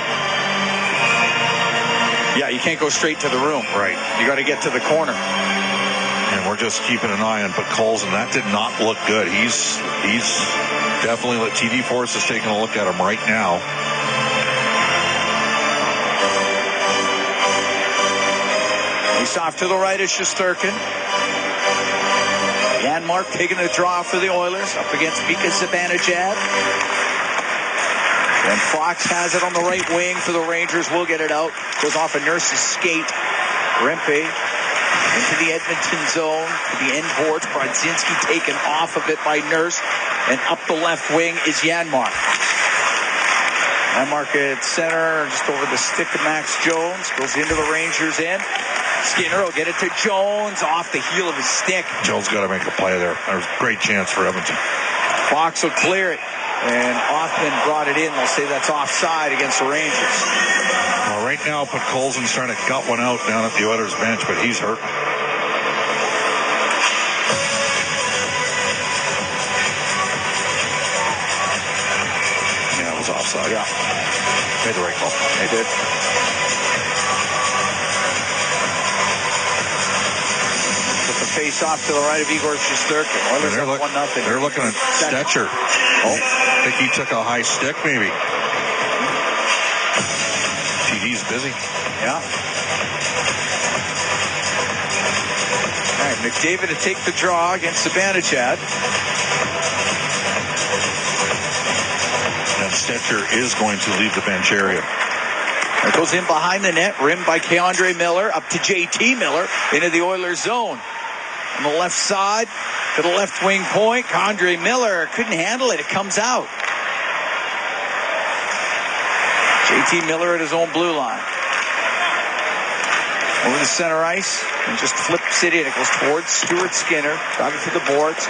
Q: Yeah, you can't go straight to the room.
J: Right.
Q: You got to get to the corner.
J: And we're just keeping an eye on Colson. That did not look good. He's definitely, TD Force is taking a look at him right now.
Q: He's off to the right of Shesterkin. Janmark taking the draw for the Oilers up against Mika Zibanejad. And Fox has it on the right wing for the Rangers. Will get it out. Goes off a Nurse's skate. Rempe into the Edmonton zone. To the end boards. Brodzinski taken off of it by Nurse. And up the left wing is Janmark. Janmark at center. Just over the stick of Max Jones. Goes into the Rangers end. Skinner will get it to Jones. Off the heel of his stick.
J: Jones got to make a play there. There's a great chance for Edmonton.
Q: Fox will clear it. And Offman brought it in. They'll say that's offside against the Rangers.
J: Well, right now, Colson's trying to gut one out down at the Oilers bench, but he's hurt. Yeah, it was was offside.
I: Yeah.
J: Made the right call.
I: They did. With the face off to the right of Igor Shesterkin. Oilers
J: They're,
I: up 1-0.
J: they're looking at Stetcher. I think he took a high stick, maybe. He's busy.
I: Yeah. All right, McDavid to take the draw against Zibanejad.
J: And Stetcher is going to leave the bench area.
I: It goes in behind the net, rimmed by K'Andre Miller, up to JT Miller, into the Oilers zone. On the left side, to the left wing point, K'Andre Miller couldn't handle it. It comes out. JT Miller at his own blue line. Over the center ice, and just flips it in. It goes towards Stuart Skinner, driving to the boards.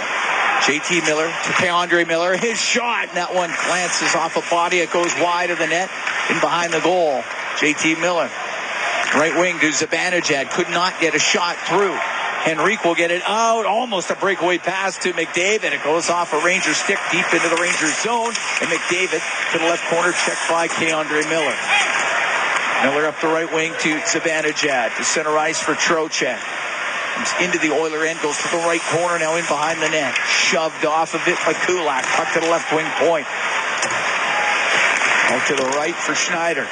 I: JT Miller to K'Andre Miller. His shot, and that one glances off a body. It goes wide of the net, in behind the goal. JT Miller. Right wing to Zibanejad. Could not get a shot through. Henrique will get it out. Almost a breakaway pass to McDavid. It goes off a Ranger stick deep into the Rangers zone. And McDavid to the left corner, checked by K'Andre Miller. Miller up the right wing to Zibanejad. To center ice for Trocheck. Comes into the Oiler end, goes to the right corner, now in behind the net. Shoved off of it by Kulak. Puck to the left wing point. Out to the right for Schneider.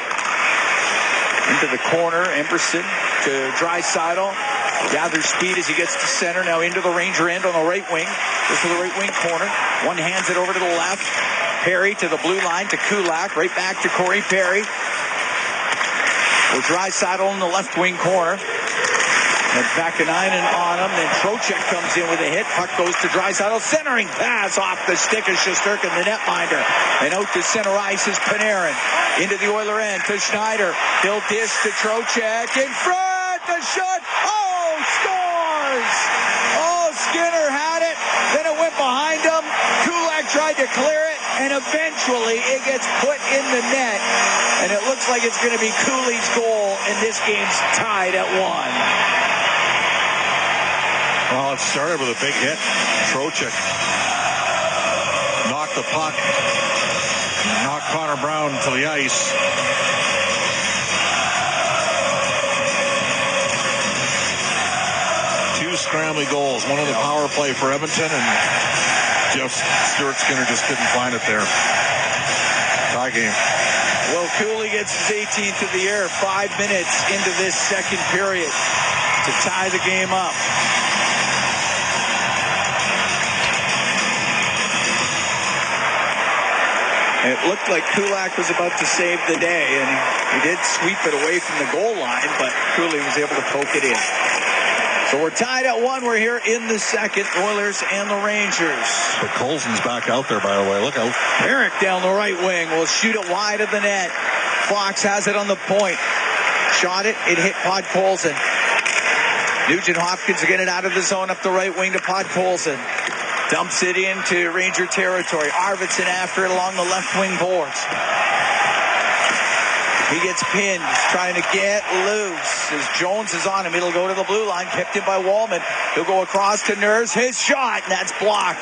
I: Into the corner, Emberson to Draisaitl. Gathers speed as he gets to center. Now into the Ranger end on the right wing. Goes to the right wing corner. One hands it over to the left. Perry to the blue line to Kulak. Right back to Corey Perry. With Draisaitl in the left wing corner. And Vakanainen on him. Then Trocheck comes in with a hit. Puck goes to Draisaitl. Centering pass off the stick of Shesterkin, the netminder. And out to center ice is Panarin. Into the Oiler end to Schneider. He'll dish to Trocheck. In front. The shot. Oh, scores! Oh, Skinner had it. Then it went behind him. Kulak tried to clear it. And eventually it gets put in the net. And it looks like it's going to be Cooley's goal. And this game's tied at 1.
J: Well, it started with a big hit. Trocheck knocked the puck. Knocked Connor Brown to the ice. Two scrambly goals. One on the power play for Edmonton, and Stuart Skinner just couldn't find it there. Tie game.
I: Well, Cooley gets his 18th of the year. 5 minutes into this second period to tie the game up. It looked like Kulak was about to save the day, and he did sweep it away from the goal line, but Cooley was able to poke it in. So we're tied at 1. We're here in the second, Oilers and the Rangers.
J: But Colson's back out there, by the way. Look out.
I: Eric down the right wing will shoot it wide of the net. Fox has it on the point. Shot it. It hit Podkolzin. Nugent Hopkins will get it out of the zone up the right wing to Podkolzin. Dumps it into Ranger territory. Arvidsson after it along the left wing boards. He gets pinned. He's trying to get loose. As Jones is on him, it'll go to the blue line. Kept in by Wallman. He'll go across to Nurse. His shot, and that's blocked.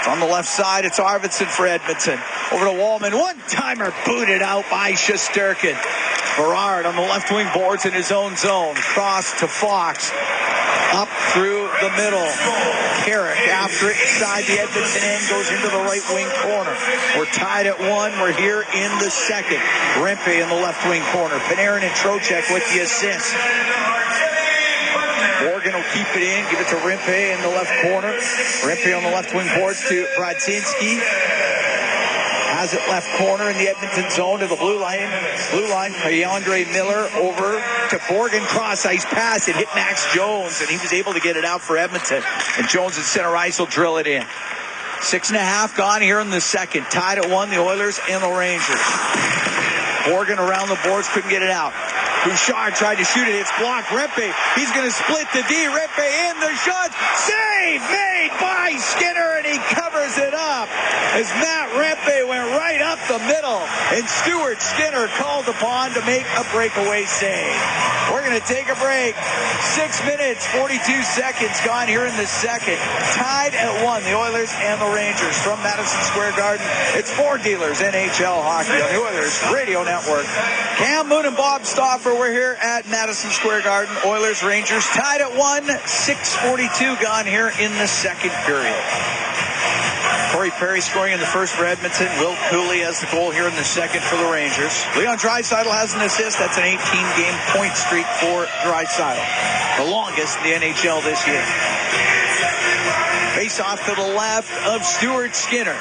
I: On the left side, it's Arvidsson for Edmonton. Over to Wallman. One-timer booted out by Shesterkin. Berard on the left wing boards in his own zone. Cross to Fox. Up through the middle. Carrick after it inside the Edmonton end goes into the right wing corner. We're tied at 1. We're here in the second. Rempe in the left wing corner. Panarin and Trocheck with the assist. Morgan will keep it in. Give it to Rempe in the left corner. Rempe on the left wing boards to Bradzinski. Has it left corner in the Edmonton zone to the blue line. Blue line, K'Andre Miller over to Borgen. Cross ice pass. It hit Max Jones, and he was able to get it out for Edmonton. And Jones at center ice will drill it in. 6.5 gone here in the second. Tied at 1, the Oilers and the Rangers. Borgen around the boards, couldn't get it out. Bouchard tried to shoot it. It's blocked. Rempe, he's going to split the D. Rempe in the shot. Save made by Skinner, and he covers it up.
A: as Matt Rempe went right up the middle, and Stuart Skinner called upon to make a breakaway save. We're going to take a break. 6 minutes, 42 seconds gone here in the second. Tied at 1, the Oilers and the Rangers from Madison Square Garden. It's Ford Dealers NHL Hockey on the Oilers Radio Network. Cam Moon and Bob Stauffer, we're here at Madison Square Garden. Oilers, Rangers tied at 1. 6:42 gone here in the second period. Corey Perry scoring in the first for Edmonton. Will Cooley has the goal here in the second for the Rangers. Leon Draisaitl has an assist. That's an 18-game point streak for Draisaitl, the longest in the NHL this year. Face off to the left of Stuart Skinner.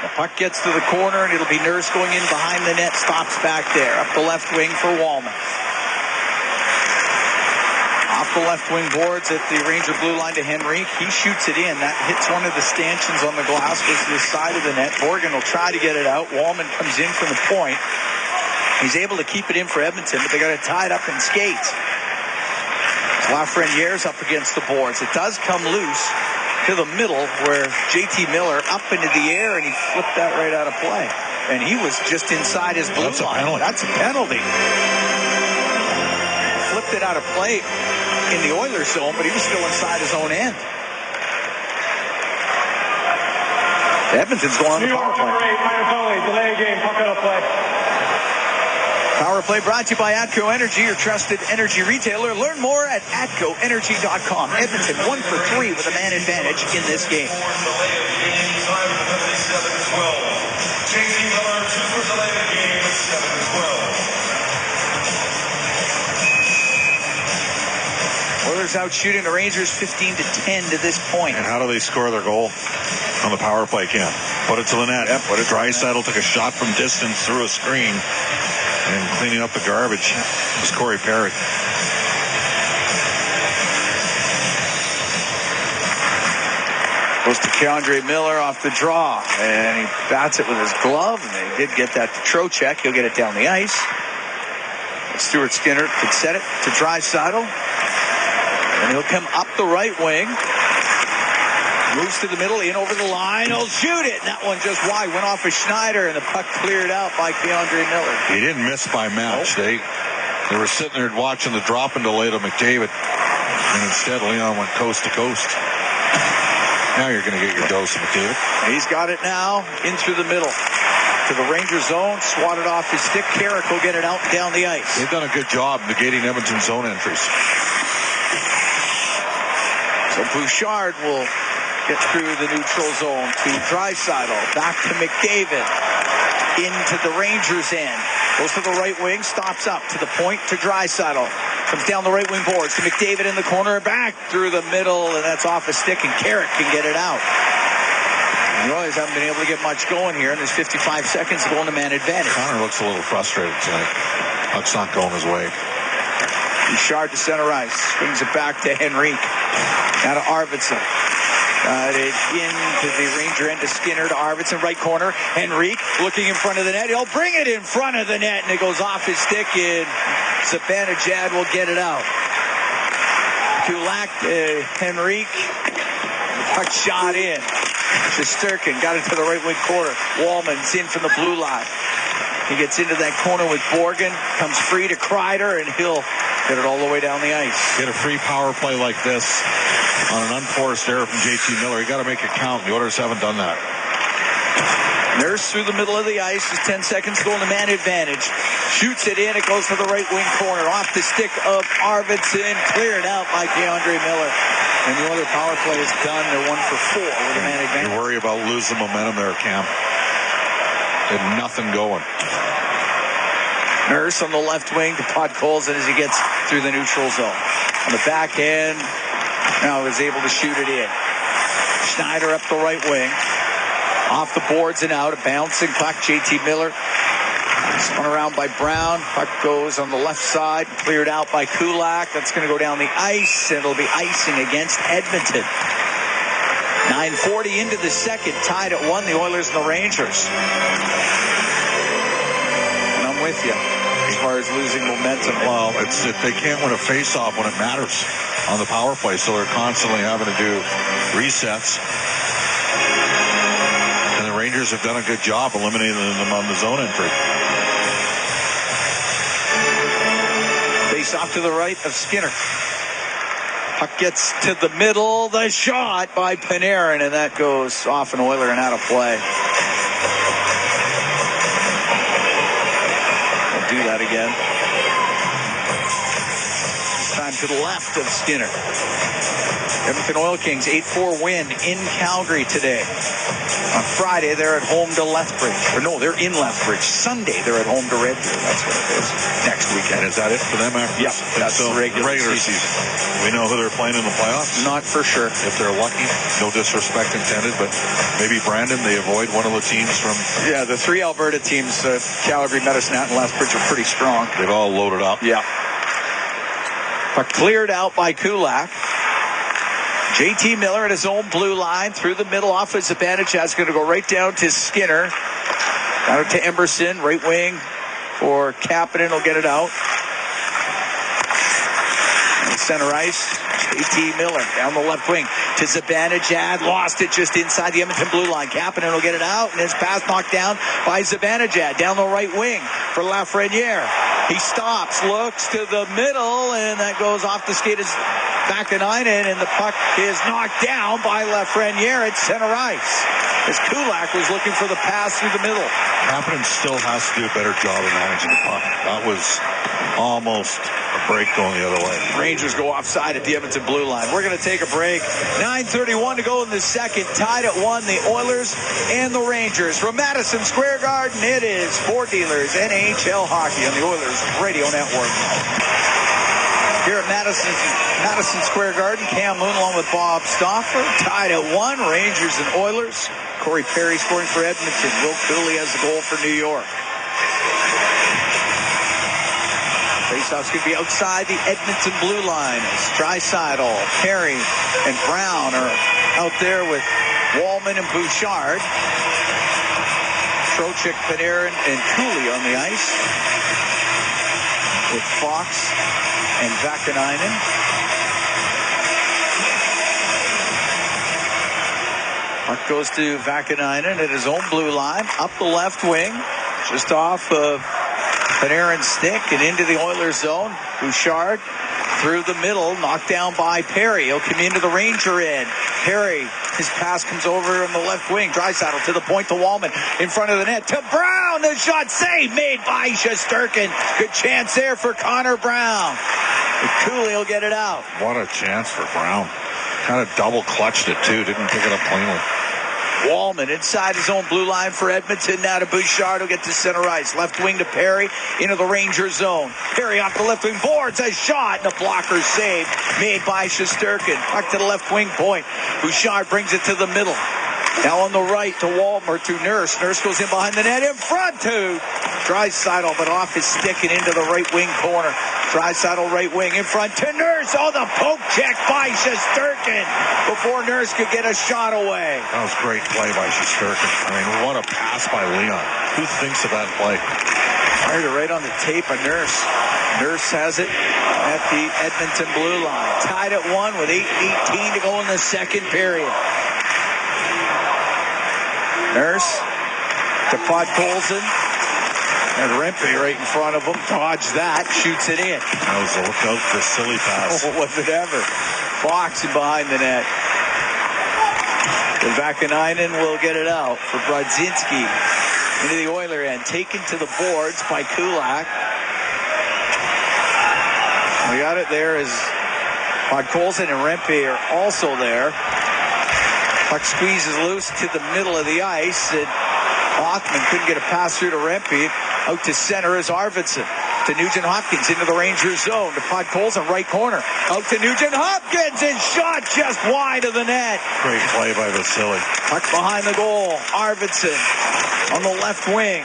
A: The puck gets to the corner, and it'll be Nurse going in behind the net. Stops back there. Up the left wing for Wallman. Off the left wing boards at the Ranger blue line to Henrique. He shoots it in. That hits one of the stanchions on the glass, goes to the side of the net. Morgan will try to get it out. Wallman comes in from the point. He's able to keep it in for Edmonton, but they got it tied up in skates. Lafreniere's up against the boards. It does come loose to the middle where JT Miller up into the air, and he flipped that right out of play. And he was just inside his blue line. That's a penalty. Flipped it out of play in the Oilers zone, but he was still inside his own end. Edmonton's going on the power play.
S: Delay game, puck out of play.
A: Power play brought to you by Atco Energy, your trusted energy retailer. Learn more at atcoenergy.com. Edmonton 1 for 3 with a man advantage in this game.
K: JT Miller, 2 for delay the game at 7-12.
A: Oilers out shooting the Rangers 15-10 to this point.
J: And how do they score their goal on the power play, Cam? Put it to the net. Yep, put it. Draisaitl took a shot from distance through a screen, and cleaning up the garbage was Corey Perry.
A: Goes to Keandre Miller off the draw, and he bats it with his glove, and they did get that to Trocheck. He'll get it down the ice. Stuart Skinner could set it to Draisaitl. And he'll come up the right wing. Moves to the middle, in over the line. He'll shoot it. And that one just wide. Went off of Schneider, and the puck cleared out by Keandre Miller.
J: He didn't miss by much. They were sitting there watching the drop and delay to McDavid. And instead, Leon went coast to coast. Now you're going to get your dose of McDavid.
A: He's got it now in through the middle. To the Ranger zone, swatted off his stick. Carrick will get it out and down the ice.
J: They've done a good job negating Edmonton's zone entries.
A: So Bouchard will get through the neutral zone to Draisaitl. Back to McDavid. Into the Rangers' end. Goes to the right wing, stops up to the point to Draisaitl. Comes down the right wing boards to McDavid in the corner, back through the middle, and that's off a stick, and Carrick can get it out. The Oilers haven't been able to get much going here, and there's 55 seconds to go in the man advantage.
J: Connor looks a little frustrated tonight. Puck's not going his way.
A: Bouchard to center ice. Swings it back to Henrique. Now to Arvidsson. Got it into the Ranger end to Skinner to Arvidsson. Right corner. Henrique looking in front of the net. He'll bring it in front of the net, and it goes off his stick, and Zibanejad will get it out. Kulak to Henrique. Puck shot in. Shesterkin got it to the right wing corner. Wallman's in from the blue line. He gets into that corner with Borgen. Comes free to Kreider, and he'll get it all the way down the ice.
J: Get a free power play like this on an unforced error from JT Miller. You got to make it count. The Oilers haven't done that.
A: Nurse through the middle of the ice. Just 10 seconds to go in the man advantage. Shoots it in. It goes to the right wing corner. Off the stick of Arvidsson. Cleared out by Keandre Miller. And the other power play is done. They're 1 for 4 with a man advantage.
J: You worry about losing momentum there, Cam. They had nothing going.
A: Nurse on the left wing to Podkolzin as he gets through the neutral zone. On the backhand, now is able to shoot it in. Schneider up the right wing. Off the boards and out. A bouncing puck. JT Miller. Spun around by Brown. Puck goes on the left side. Cleared out by Kulak. That's going to go down the ice. And it'll be icing against Edmonton. 9:40 into the second. Tied at 1. The Oilers and the Rangers. And I'm with you as far as losing momentum.
J: Well, they can't win a face-off when it matters on the power play, so they're constantly having to do resets. And the Rangers have done a good job eliminating them on the zone entry.
S: Face off to the right of Skinner. Puck gets to the middle. The shot by Panarin, and that goes off an Oiler and out of play. We'll do that again. This time to the left of Skinner. Edmonton Oil Kings 8-4 win in Calgary today. On Friday, they're at home to Lethbridge. Or no, they're in Lethbridge. Sunday, they're at home to Red Deer. That's what it is. Next weekend.
J: And is that it for them after?
S: Yep, that's the regular season.
J: We know who they're playing in the playoffs?
S: Not for sure.
J: If they're lucky, no disrespect intended, but maybe Brandon, they avoid one of the teams from...
S: Yeah, the three Alberta teams, Calgary, Medicine Hat, and Lethbridge, are pretty strong.
J: They've all loaded up.
S: Yeah. But cleared out by Kulak. JT Miller at his own blue line through the middle off his advantage. That's going to go right down to Skinner. Down to Emerson, right wing for Kapanen. Will get it out. And center ice, JT Miller down the left wing to Zibanejad. Lost it just inside the Edmonton blue line. Kapanen will get it out, and his pass knocked down by Zibanejad down the right wing for Lafreniere. He stops, looks to the middle, and that goes off the skate of Vakanainen, and the puck is knocked down by Lafreniere at center ice as Kulak was looking for the pass through the middle.
J: Kapanen still has to do a better job of managing the puck. That was almost a break going the other way.
S: Rangers go offside at the Edmonton blue line. We're going to take a break. 9:31 to go in the second. Tied at 1, the Oilers and the Rangers. From Madison Square Garden, it is Ford Dealers NHL Hockey on the Oilers Radio Network. Here at Madison Square Garden, Cam Moon along with Bob Stauffer. Tied at 1, Rangers and Oilers. Corey Perry scoring for Edmonton. Will Cooley has the goal for New York. Faceoff's going to be outside the Edmonton blue line. It's Draisaitl, Perry, and Brown are out there with Wallman and Bouchard. Trocheck, Panarin, and Cooley on the ice with Fox and Vakanainen. Puck goes to Vakanainen at his own blue line, up the left wing, just off of Panarin's stick and into the Oilers zone. Bouchard through the middle, knocked down by Perry. He'll come into the Ranger end. Perry, his pass comes over on the left wing. Draisaitl to the point to Wallman in front of the net. To Brown, the shot save made by Shesterkin. Good chance there for Connor Brown. Cooley will get it out.
J: What a chance for Brown. Kind of double clutched it too. Didn't pick it up cleanly.
S: Wallman inside his own blue line for Edmonton. Now to Bouchard, who'll get to center ice. Left wing to Perry into the Ranger zone. Perry off the left wing boards a shot, and a blocker save made by Shesterkin. Puck to the left wing point. Bouchard brings it to the middle. Now on the right to Walmer to Nurse. Nurse goes in behind the net in front to Draisaitl, but off his stick and into the right wing corner. Draisaitl right wing in front to Nurse. Oh, the poke check by Shesterkin before Nurse could get a shot away.
J: That was great play by Shesterkin. I mean, what a pass by Leon. Who thinks of that play?
S: Right on the tape of Nurse. Nurse has it at the Edmonton blue line. Tied at 1 with 8:18 to go in the second period. Nurse to Podkolzin. And Rempe right in front of him. Dodge that. Shoots it in.
J: That was a look out for silly pass.
S: Oh, was it ever. Fox behind the net. And Vakanainen will get it out for Brodzinski. Into the Oiler end. Taken to the boards by Kulak. We got it there as Podkolzin and Rempe are also there. Puck squeezes loose to the middle of the ice, and Hoffman couldn't get a pass through to Rempe. Out to center is Arvidsson. To Nugent Hopkins into the Rangers zone. To Podkolzin, right corner. Out to Nugent Hopkins, and shot just wide of the net.
J: Great play by Vasily.
S: Puck behind the goal. Arvidsson on the left wing.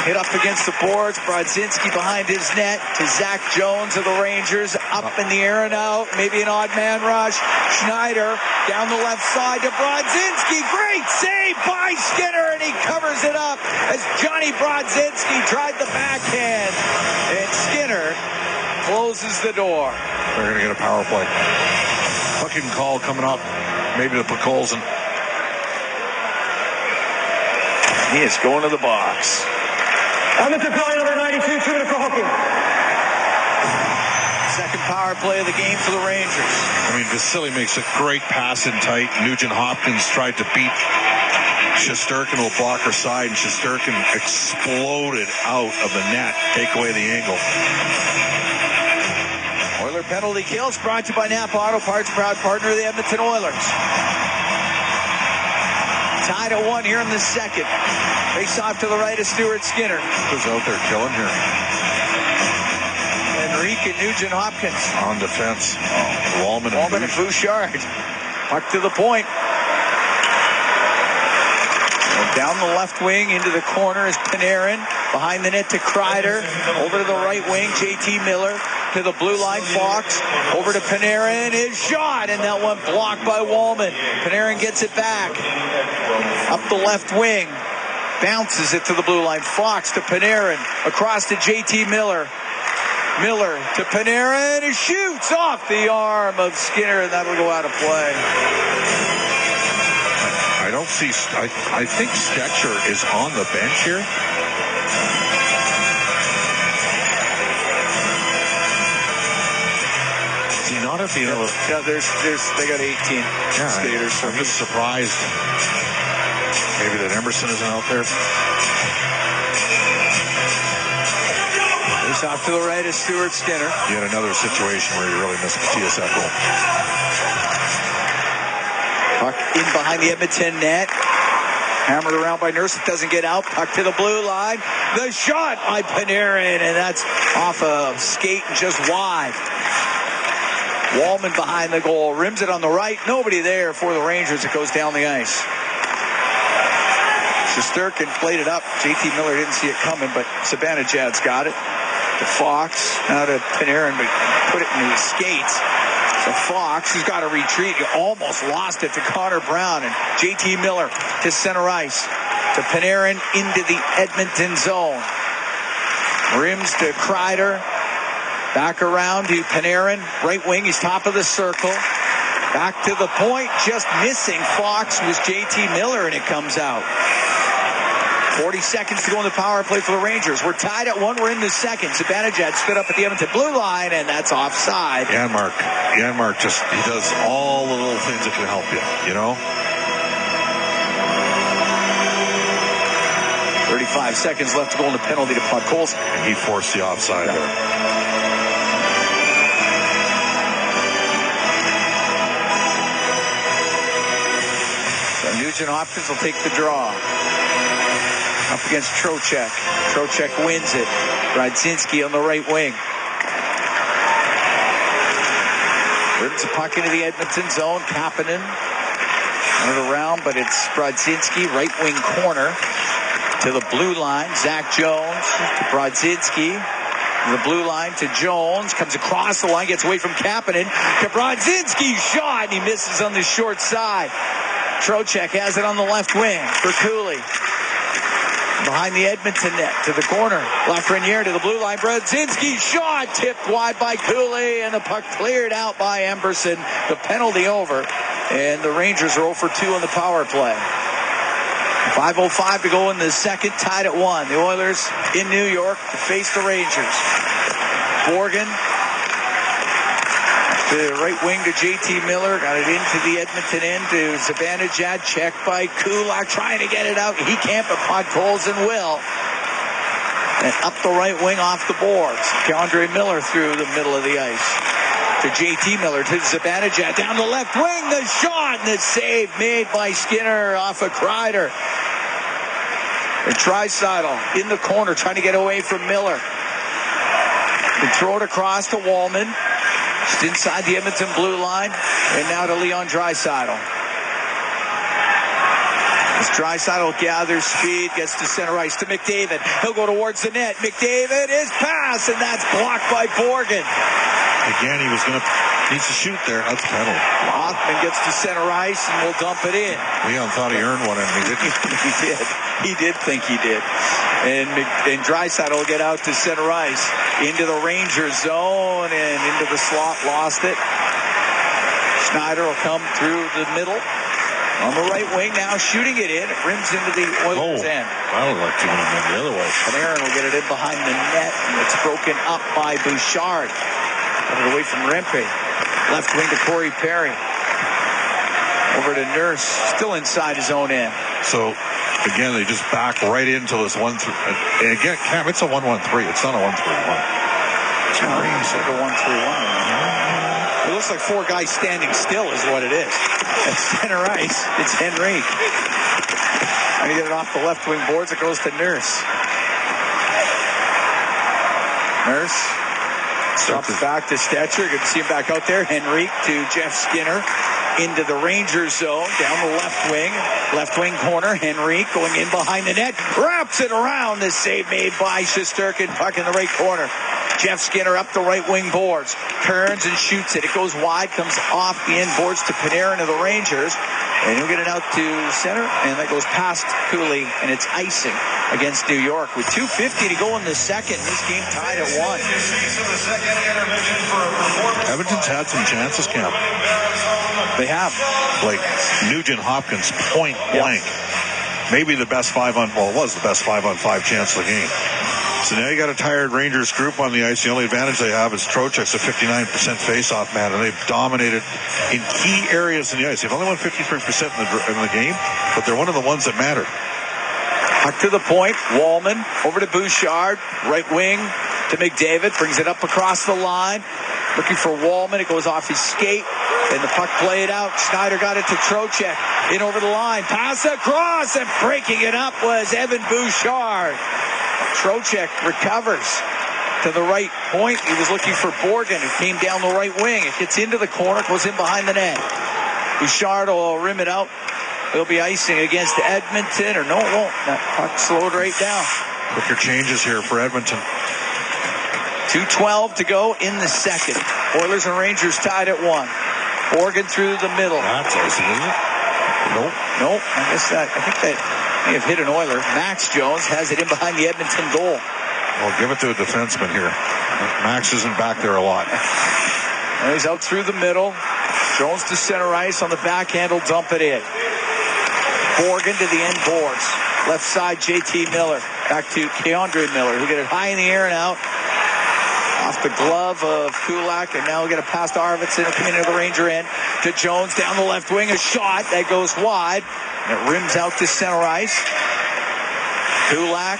S: Hit up against the boards. Brodzinski behind his net to Zach Jones of the Rangers. Up in the air and out. Maybe an odd man rush. Schneider down the left side to Brodzinski. Great save by Skinner, and he covers it up as Johnny Brodzinski tried the backhand. And Skinner closes the door.
J: They're going to get a power play. Fucking call coming up. Maybe to Podkolzin.
S: He is going to the box.
A: Edmonton play number 92, 2 minutes for hooking.
S: Second power play of the game for the Rangers.
J: I mean, Vasily makes a great pass in tight. Nugent Hopkins tried to beat Shesterkin to a blocker side, and Shesterkin exploded out of the net. Take away the angle.
S: Oiler penalty kills brought to you by Napa Auto Parts, proud partner of the Edmonton Oilers. Tied at 1 here in the second. Face off to the right of Stuart Skinner.
J: Who's out there killing here?
S: Enrique Nugent Hopkins.
J: On defense. Wallman
S: and Bouchard. Puck to the point. And down the left wing into the corner is Panarin. Behind the net to Kreider. Over to the right wing, JT Miller. To the blue line, Fox. Over to Panarin. His shot, and that one blocked by Wallman. Panarin gets it back. Up the left wing. Bounces it to the blue line. Fox to Panarin. Across to JT Miller. Miller to Panarin. He shoots off the arm of Skinner, and that'll go out of play.
J: I don't see. I think Stetcher is on the bench here. Is he not? If you know,
S: yeah, they got 18 skaters.
J: I'm just surprised. Maybe that Emerson isn't out there.
S: He's off to the right of Stuart Skinner.
J: You had another situation where you really missed the TSF goal.
S: Puck in behind the Edmonton net. Hammered around by Nurse. It doesn't get out. Puck to the blue line. The shot by Panarin, and that's off a skate and just wide. Wallman behind the goal. Rims it on the right. Nobody there for the Rangers. It goes down the ice. Shesterkin played it up. JT Miller didn't see it coming, but Zibanejad's got it. To Fox. Now to Panarin, but put it in his skates. So Fox, who's got to retreat, he almost lost it to Connor Brown. And JT Miller to center ice. To Panarin into the Edmonton zone. Rims to Kreider. Back around to Panarin. Right wing, he's top of the circle. Back to the point, just missing. Fox was JT Miller, and it comes out. 40 seconds to go in the power play for the Rangers. We're tied at 1. We're in the second. Zibanejad stood up at the Edmonton blue line, and that's offside.
J: Janmark just, he does all the little things that can help you, you know?
S: 35 seconds left to go in the penalty to Podkolzin.
J: And he forced the offside there.
S: So Nugent Hopkins will take the draw. Up against Trocheck. Trocheck wins it. Brodzinski on the right wing. Rims the puck into the Edmonton zone. Kapanen run it around, but it's Brodzinski, right wing corner to the blue line. Zach Jones to Brodzinski. The blue line to Jones. Comes across the line, gets away from Kapanen. To Brodzinski, shot, and he misses on the short side. Trocheck has it on the left wing for Cooley. Behind the Edmonton net to the corner. Lafreniere to the blue line. Brodzinski shot tipped wide by Cooley, and the puck cleared out by Emberson. The penalty over, and the Rangers are 0 for 2 on the power play. 5:05 to go in the second, tied at 1. The Oilers in New York to face the Rangers. Borgen to the right wing to JT Miller. Got it into the Edmonton end to Zibanejad. Checked by Kulak. Trying to get it out. He can't, but Podkolzin will. And up the right wing off the boards. Keandre Miller through the middle of the ice. To JT Miller, to Zibanejad. Down the left wing. The shot and the save made by Skinner off of Kreider. And Draisaitl in the corner trying to get away from Miller. And throw it across to Wallman. Just inside the Edmonton blue line. And now to Leon Draisaitl. As Draisaitl gathers speed, gets to center ice to McDavid. He'll go towards the net. McDavid is pass, and that's blocked by Borgen.
J: Again, he was going to needs to shoot there. That's a penalty.
S: Hoffman gets to center ice and will dump it in.
J: Leon thought he earned one, and he didn't.
S: He did. He did think he did. And Draisaitl will get out to center ice. Into the Ranger zone and into the slot. Lost it. Schneider will come through the middle. On the right wing now, shooting it in. It rims into the Oilers' end.
J: I would like to win them the other way.
S: Panarin will get it in behind the net, and it's broken up by Bouchard. Got it away from Rempe. Left wing to Corey Perry. Over to Nurse, still inside his own end.
J: So, again, they just back right into this 1-3. And again, Cam, it's a 1-1-3. It's not a 1-3-1.
S: It's like a 1-3-1. It looks like four guys standing still is what it is. At center ice, it's Henrique. Trying to get it off the left wing boards. It goes to Nurse. Nurse drops back to Stetcher. Good to see him back out there. Henrique to Jeff Skinner. Into the Rangers zone, down the left wing corner. Henrique going in behind the net, wraps it around. The save made by Shesterkin, puck in the right corner. Jeff Skinner up the right wing boards, turns and shoots it. It goes wide, comes off the end boards to Panarin of the Rangers, and he'll get it out to center, and that goes past Cooley, and it's icing against New York with 2:50 to go in the second. This game tied at 1.
J: Edmonton's had some chances, Cam.
S: They have.
J: Like Nugent Hopkins, point blank. Maybe the best 5-on-5, it was the best 5-on-5 chance of the game. So now you got a tired Rangers group on the ice. The only advantage they have is Trocheck's a 59% face-off man, and they've dominated in key areas in the ice. They've only won 53% in the game, but they're one of the ones that matter.
S: Puck to the point. Wallman over to Bouchard. Right wing to McDavid. Brings it up across the line. Looking for Wallman. It goes off his skate. And the puck played out. Schneider got it to Trocheck. In over the line. Pass across. And breaking it up was Evan Bouchard. Trocheck recovers to the right point. He was looking for Borgen, who came down the right wing. It gets into the corner. Goes in behind the net. Bouchard will rim it out. It'll be icing against Edmonton, or no, it won't. That puck slowed right down.
J: Quicker changes here for Edmonton.
S: 2:12 to go in the second. Oilers and Rangers tied at 1. Borgen through the middle.
J: That's icing, isn't it?
S: Nope. I think that may have hit an Oiler. Max Jones has it in behind the Edmonton goal.
J: Well, give it to a defenseman here. Max isn't back there a lot.
S: And he's out through the middle. Jones to center ice on the backhand. Will dump it in. Borgen to the end boards. Left side, JT Miller. Back to Keandre Miller, who get it high in the air and out. Off the glove of Kulak, and now we'll get a pass to Arvidsson. Coming into the Ranger end to Jones down the left wing. A shot that goes wide. And it rims out to center ice. Kulak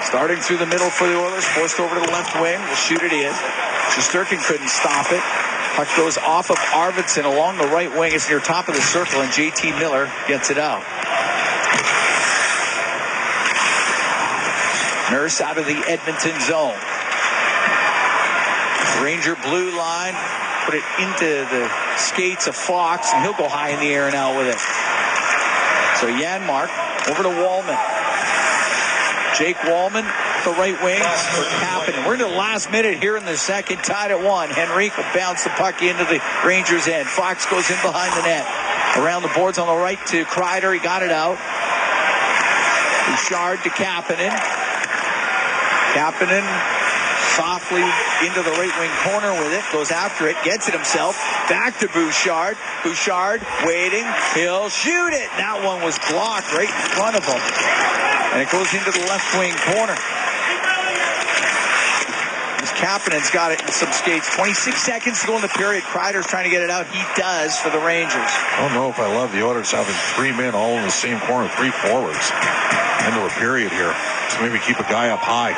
S: starting through the middle for the Oilers. Forced over to the left wing. Will shoot it in. Shesterkin couldn't stop it. Puck goes off of Arvidsson along the right wing. It's near top of the circle, and JT Miller gets it out. Nurse out of the Edmonton zone. Ranger blue line. Put it into the skates of Fox, and he'll go high in the air and out with it. So Janmark over to Wallman. Jake Wallman, the right wing for Kapanen. We're into the last minute here in the second, tied at 1. Henrique will bounce the puck into the Rangers' end. Fox goes in behind the net. Around the boards on the right to Kreider. He got it out. Bouchard to Kapanen. Kapanen softly into the right wing corner with it. Goes after it. Gets it himself. Back to Bouchard. Bouchard waiting. He'll shoot it. That one was blocked right in front of him. And it goes into the left wing corner. Kapanen's got it in some skates. 26 seconds to go in the period. Kreider's trying to get it out. He does for the Rangers.
J: I don't know if I love the Oilers having 3 men all in the same corner, 3 forwards. End of a period here. So maybe keep a guy up high.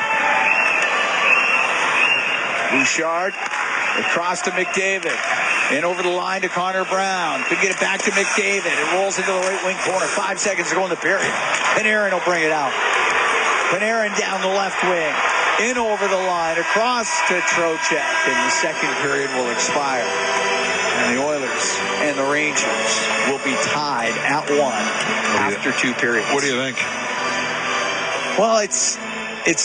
S: Bouchard across to McDavid. And over the line to Connor Brown. Could get it back to McDavid. It rolls into the right wing corner. 5 seconds to go in the period. Panarin will bring it out. Panarin down the left wing. In over the line. Across to Trocheck. And the second period will expire. And the Oilers and the Rangers will be tied at 1 after 2 periods.
J: What do you think?
S: Well, it's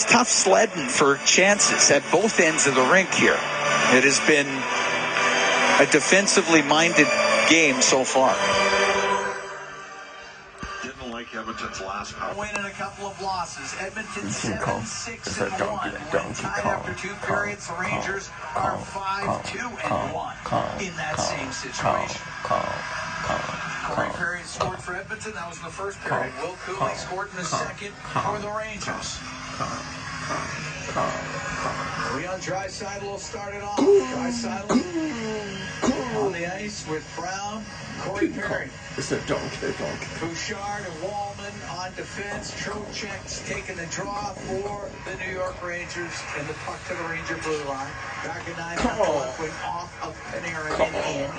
S: tough sledding for chances at both ends of the rink here. It has been a defensively minded game so far.
J: Didn't like Edmonton's last power.
R: Win and a couple of losses. Edmonton 7-6-1. Tied after 2 periods. The Rangers are 5-2-1 in that same situation. Corey Perry scored Edmonton. That was in the first period. Will Cooley scored in the second for the Rangers. Leon Draisaitl will start it off. Draisaitl on the ice with Brown, Corey Perry.
B: It's a don't.
R: Bouchard and Wallman on defense. Trocheck's taking the draw for the New York Rangers, and the puck to the Ranger blue line. Back at 9, left wing off of Panarin and in.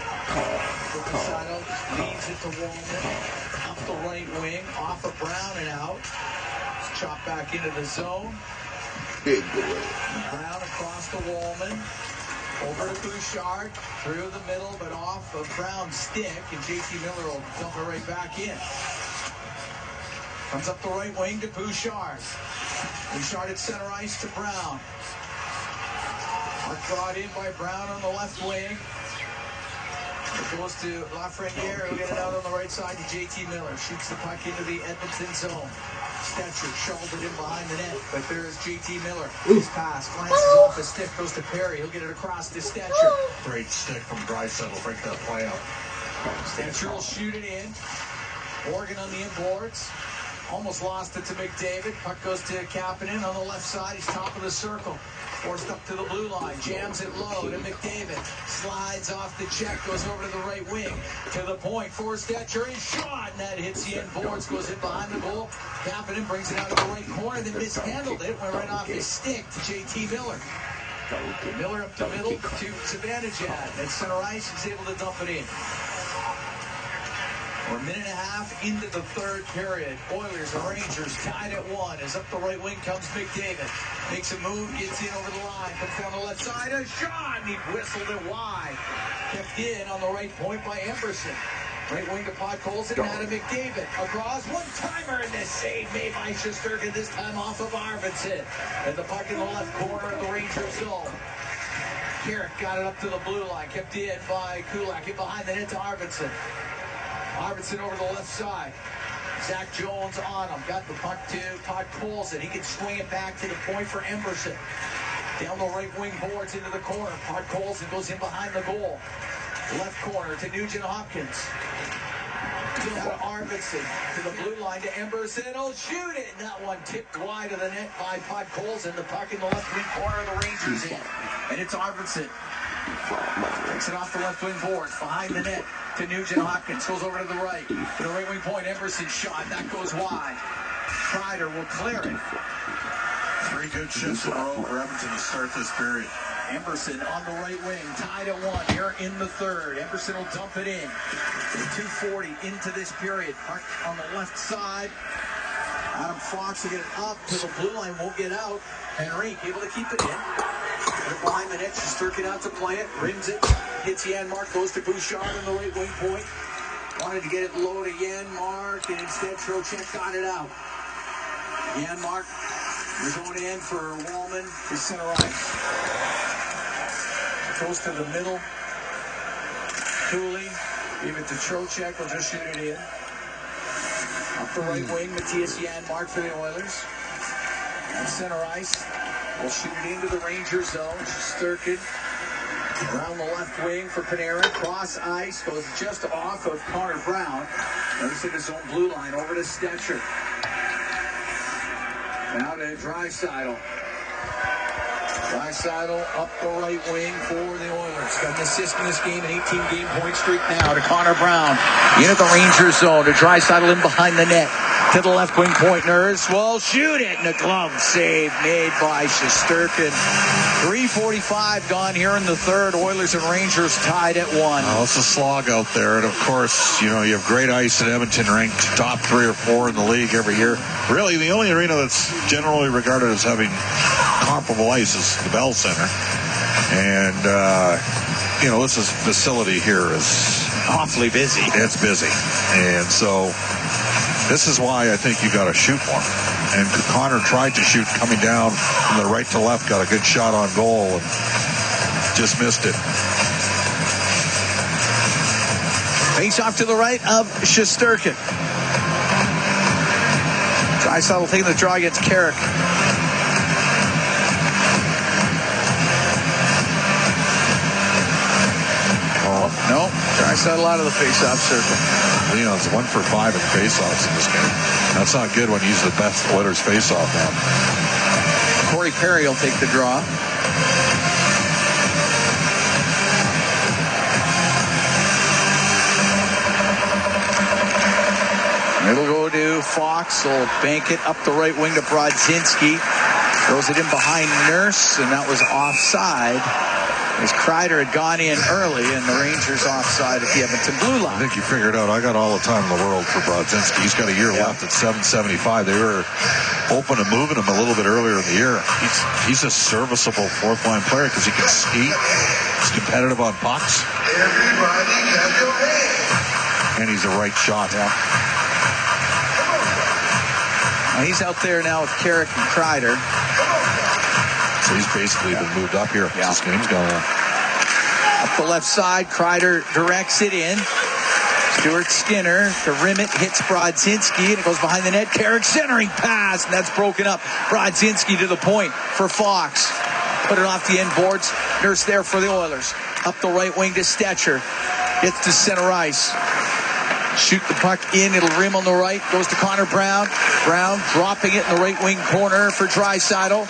R: Draisaitl leads it to Wallman. Up the right wing, off of Brown and out. It's chopped back into the zone.
B: Big boy.
R: Brown across to Wallman. Over to Bouchard. Through the middle, but off of Brown's stick. And JT Miller will dump it right back in. Comes up the right wing to Bouchard. Bouchard at center ice to Brown. Brought in by Brown on the left wing. It goes to Lafreniere. He'll get it out on the right side to JT Miller. Shoots the puck into the Edmonton zone. Stetcher shoveled it in behind the net, but there is JT Miller. His pass glances off his stick, goes to Perry. He'll get it across to Stetcher.
C: Great stick from Draisaitl. Break that play up.
R: Stetcher will shoot it in. Morgan on the inboards. Almost lost it to McDavid. Puck goes to Kapanen on the left side. He's top of the circle. Forced up to the blue line. Jams it low to McDavid. Slides off the check. Goes over to the right wing. To the point for Stetcher. His shot. And that hits the end boards. Goes in behind the goal. Kapanen brings it out of the right corner. Then mishandled it. Went right off his stick to JT Miller. Miller up the middle to Zibanejad. At center ice. He's able to dump it in. We're a minute and a half into the third period. Oilers and Rangers tied at 1. As up the right wing comes McDavid. Makes a move, gets in over the line. Comes down the left side, a shot, and he whistled it wide. Kept in on the right point by Emberson. Right wing to Podkolzin, now to McDavid. Across, one-timer, and this save made by Shesterkin, this time off of Arvidsson. And the puck in the left corner of the Rangers zone. Carrick got it up to the blue line. Kept in by Kulak. In behind the net to Arvidsson. Arvidsson over the left side. Zach Jones on him. Got the puck to Podkolzin. He can swing it back to the point for Emberson. Down the right wing boards into the corner. Podkolzin goes in behind the goal. Left corner to Nugent Hopkins. To Arvidsson. To the blue line to Emberson. He'll shoot it. And that one tipped wide of the net by Podkolzin. The puck in the left wing corner of the Rangers in. And it's Arvidsson. Takes it off the left wing boards. Behind the net. To Nugent Hopkins, goes over to the right. To the right wing point, Emberson shot. That goes wide. Kreider will clear it.
C: 3 good shifts in a row for Edmonton to start this period.
R: Emberson on the right wing, tied at 1 here in the third. Emberson will dump it in. 2:40 into this period. Puck on the left side. Adam Fox will get it up to the blue line, won't get out. Henrique able to keep it in. Behind the net, Shesterkin out to play it, rims it, hits Janmark, goes to Bouchard on the right wing point. Wanted to get it low to Janmark, and instead Trocheck got it out. Janmark is going in for Wallman to center ice. Goes to the middle. Cooley, give it to Trocheck, will just shoot it in. Up the right wing, Matthias Janmark for the Oilers. On center ice. We'll shoot it into the Ranger zone. Shesterkin around the left wing for Panarin. Cross ice. Goes just off of Connor Brown. Notice in his own blue line. Over to Stetcher. Now to Draisaitl. Draisaitl up the right wing for the Oilers. Got an assist in this game, an 18-game point streak now to Connor Brown. In at the Ranger zone to Draisaitl in behind the net. To the left wing point, Nurse will shoot it, and a glove save made by Shesterkin. 3:45 gone here in the third. Oilers and Rangers tied at 1.
J: Well, it's a slog out there, and of course, you have great ice at Edmonton, ranked top 3 or 4 in the league every year. Really, the only arena that's generally regarded as having comparable ice is the Bell Center, and this facility here is
R: awfully busy.
J: It's busy, and so. This is why I think you got to shoot more. And Connor tried to shoot coming down from the right to left, got a good shot on goal, and just missed it.
R: Face off to the right of Shesterkin. Draisaitl taking the draw against Carrick. Oh, no.
S: Draisaitl out of the face-off circle.
J: Leon's 1 for 5 in face-offs in this game. That's not good when he's the best Oilers face-off man.
S: Corey Perry will take the draw. It'll go to Fox. He'll bank it up the right wing to Brodzinski. Throws it in behind Nurse, and that was offside. As Kreider had gone in early, and the Rangers offside at the Edmonton blue line.
J: I think you figured out I got all the time in the world for Brodzinski. He's got a year left at $775. They were open and moving him a little bit earlier in the year. He's a serviceable fourth-line player because he can skate. He's competitive on pucks. And he's a right shot.
S: Yeah. And he's out there now with Carrick and Kreider.
J: So he's basically been moved up here. Yeah. This game's going on.
S: Up the left side, Kreider directs it in. Stuart Skinner to rim it, hits Brodzinski, and it goes behind the net. Carrick centering pass, and that's broken up. Brodzinski to the point for Fox. Put it off the end boards. Nurse there for the Oilers. Up the right wing to Stetcher. Gets to center ice. Shoot the puck in. It'll rim on the right. Goes to Connor Brown. Brown dropping it in the right wing corner for Draisaitl.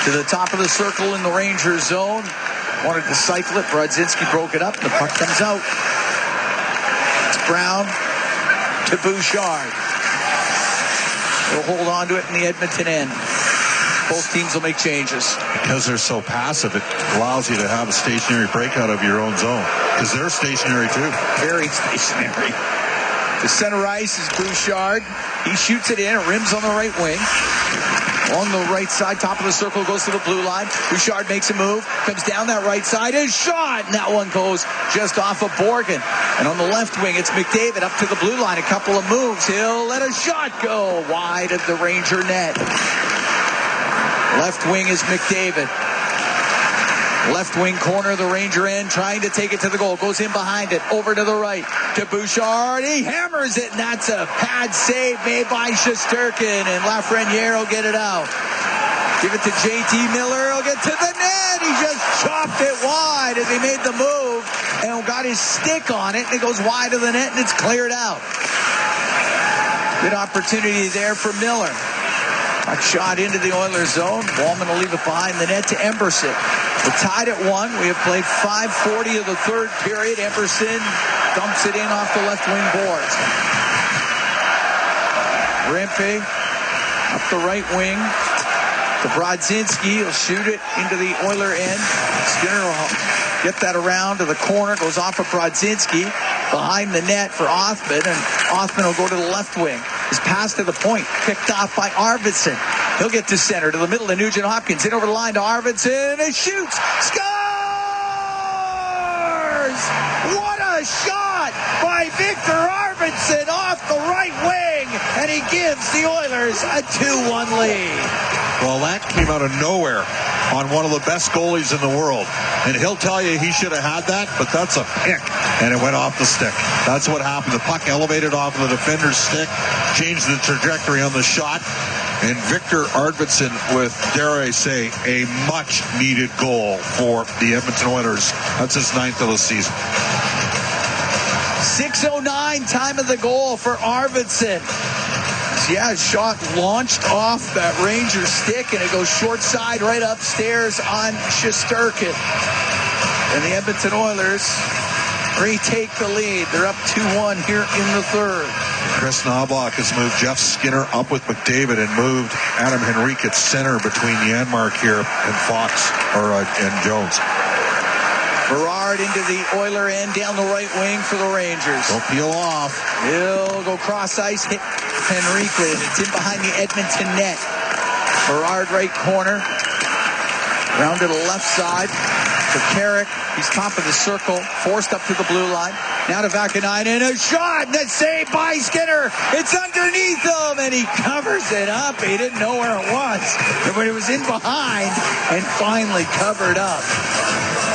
S: To the top of the circle in the Rangers zone. Wanted to cycle it. Brodzinski broke it up. The puck comes out. It's Brown to Bouchard. They'll hold on to it in the Edmonton end. Both teams will make changes.
J: Because they're so passive, it allows you to have a stationary breakout of your own zone. Because they're stationary too.
S: Very stationary. The center ice is Bouchard. He shoots it in. It rims on the right wing. On the right side, top of the circle, goes to the blue line. Bouchard makes a move, comes down that right side, is shot, and that one goes just off of Borgen. And on the left wing, it's McDavid up to the blue line. A couple of moves. He'll let a shot go wide of the Ranger net. Left wing is McDavid. Left wing corner of the Ranger end, trying to take it to the goal. Goes in behind it, over to the right, to Bouchard. He hammers it, and that's a pad save made by Shesterkin, and Lafreniere will get it out. Give it to JT Miller. He'll get to the net. He just chopped it wide as he made the move and got his stick on it, and it goes wide of the net, and it's cleared out. Good opportunity there for Miller. A shot into the Oilers zone. Wallman will leave it behind the net to Emberson. We're tied at 1. We have played 5:40 of the third period. Emberson dumps it in off the left wing boards. Rempe up the right wing to Brodzinski. He'll shoot it into the Oiler end. Skinner will get that around to the corner. Goes off of Brodzinski. Behind the net for Othman, and Othman will go to the left wing. His pass to the point, picked off by Arvidsson. He'll get to center, to the middle to Nugent Hopkins. In over the line to Arvidsson, and shoots! Scores! What a shot by Victor Arvidsson off the right wing, and he gives the Oilers a 2-1 lead.
J: Well, that came out of nowhere on one of the best goalies in the world. And he'll tell you he should have had that, but that's a pick. And it went off the stick. That's what happened. The puck elevated off of the defender's stick, changed the trajectory on the shot. And Victor Arvidsson with, dare I say, a much-needed goal for the Edmonton Oilers. That's his 9th of the season.
S: 6:09, time of the goal for Arvidsson. Yeah, shot launched off that Ranger stick, and it goes short side right upstairs on Shesterkin. And the Edmonton Oilers retake the lead. They're up 2-1 here in the third.
J: Chris Knobloch has moved Jeff Skinner up with McDavid and moved Adam Henrique at center between Janmark here and Fox and Jones.
S: Berard into the Oiler end, down the right wing for the Rangers.
J: Don't peel off.
S: He'll go cross ice, hit Henrique, and it's in behind the Edmonton net. Berard right corner. Round to the left side to Carrick. He's top of the circle, forced up to the blue line. Now to Vakanainen, a shot, and that's saved by Skinner. It's underneath him, and he covers it up. He didn't know where it was, but it was in behind and finally covered up.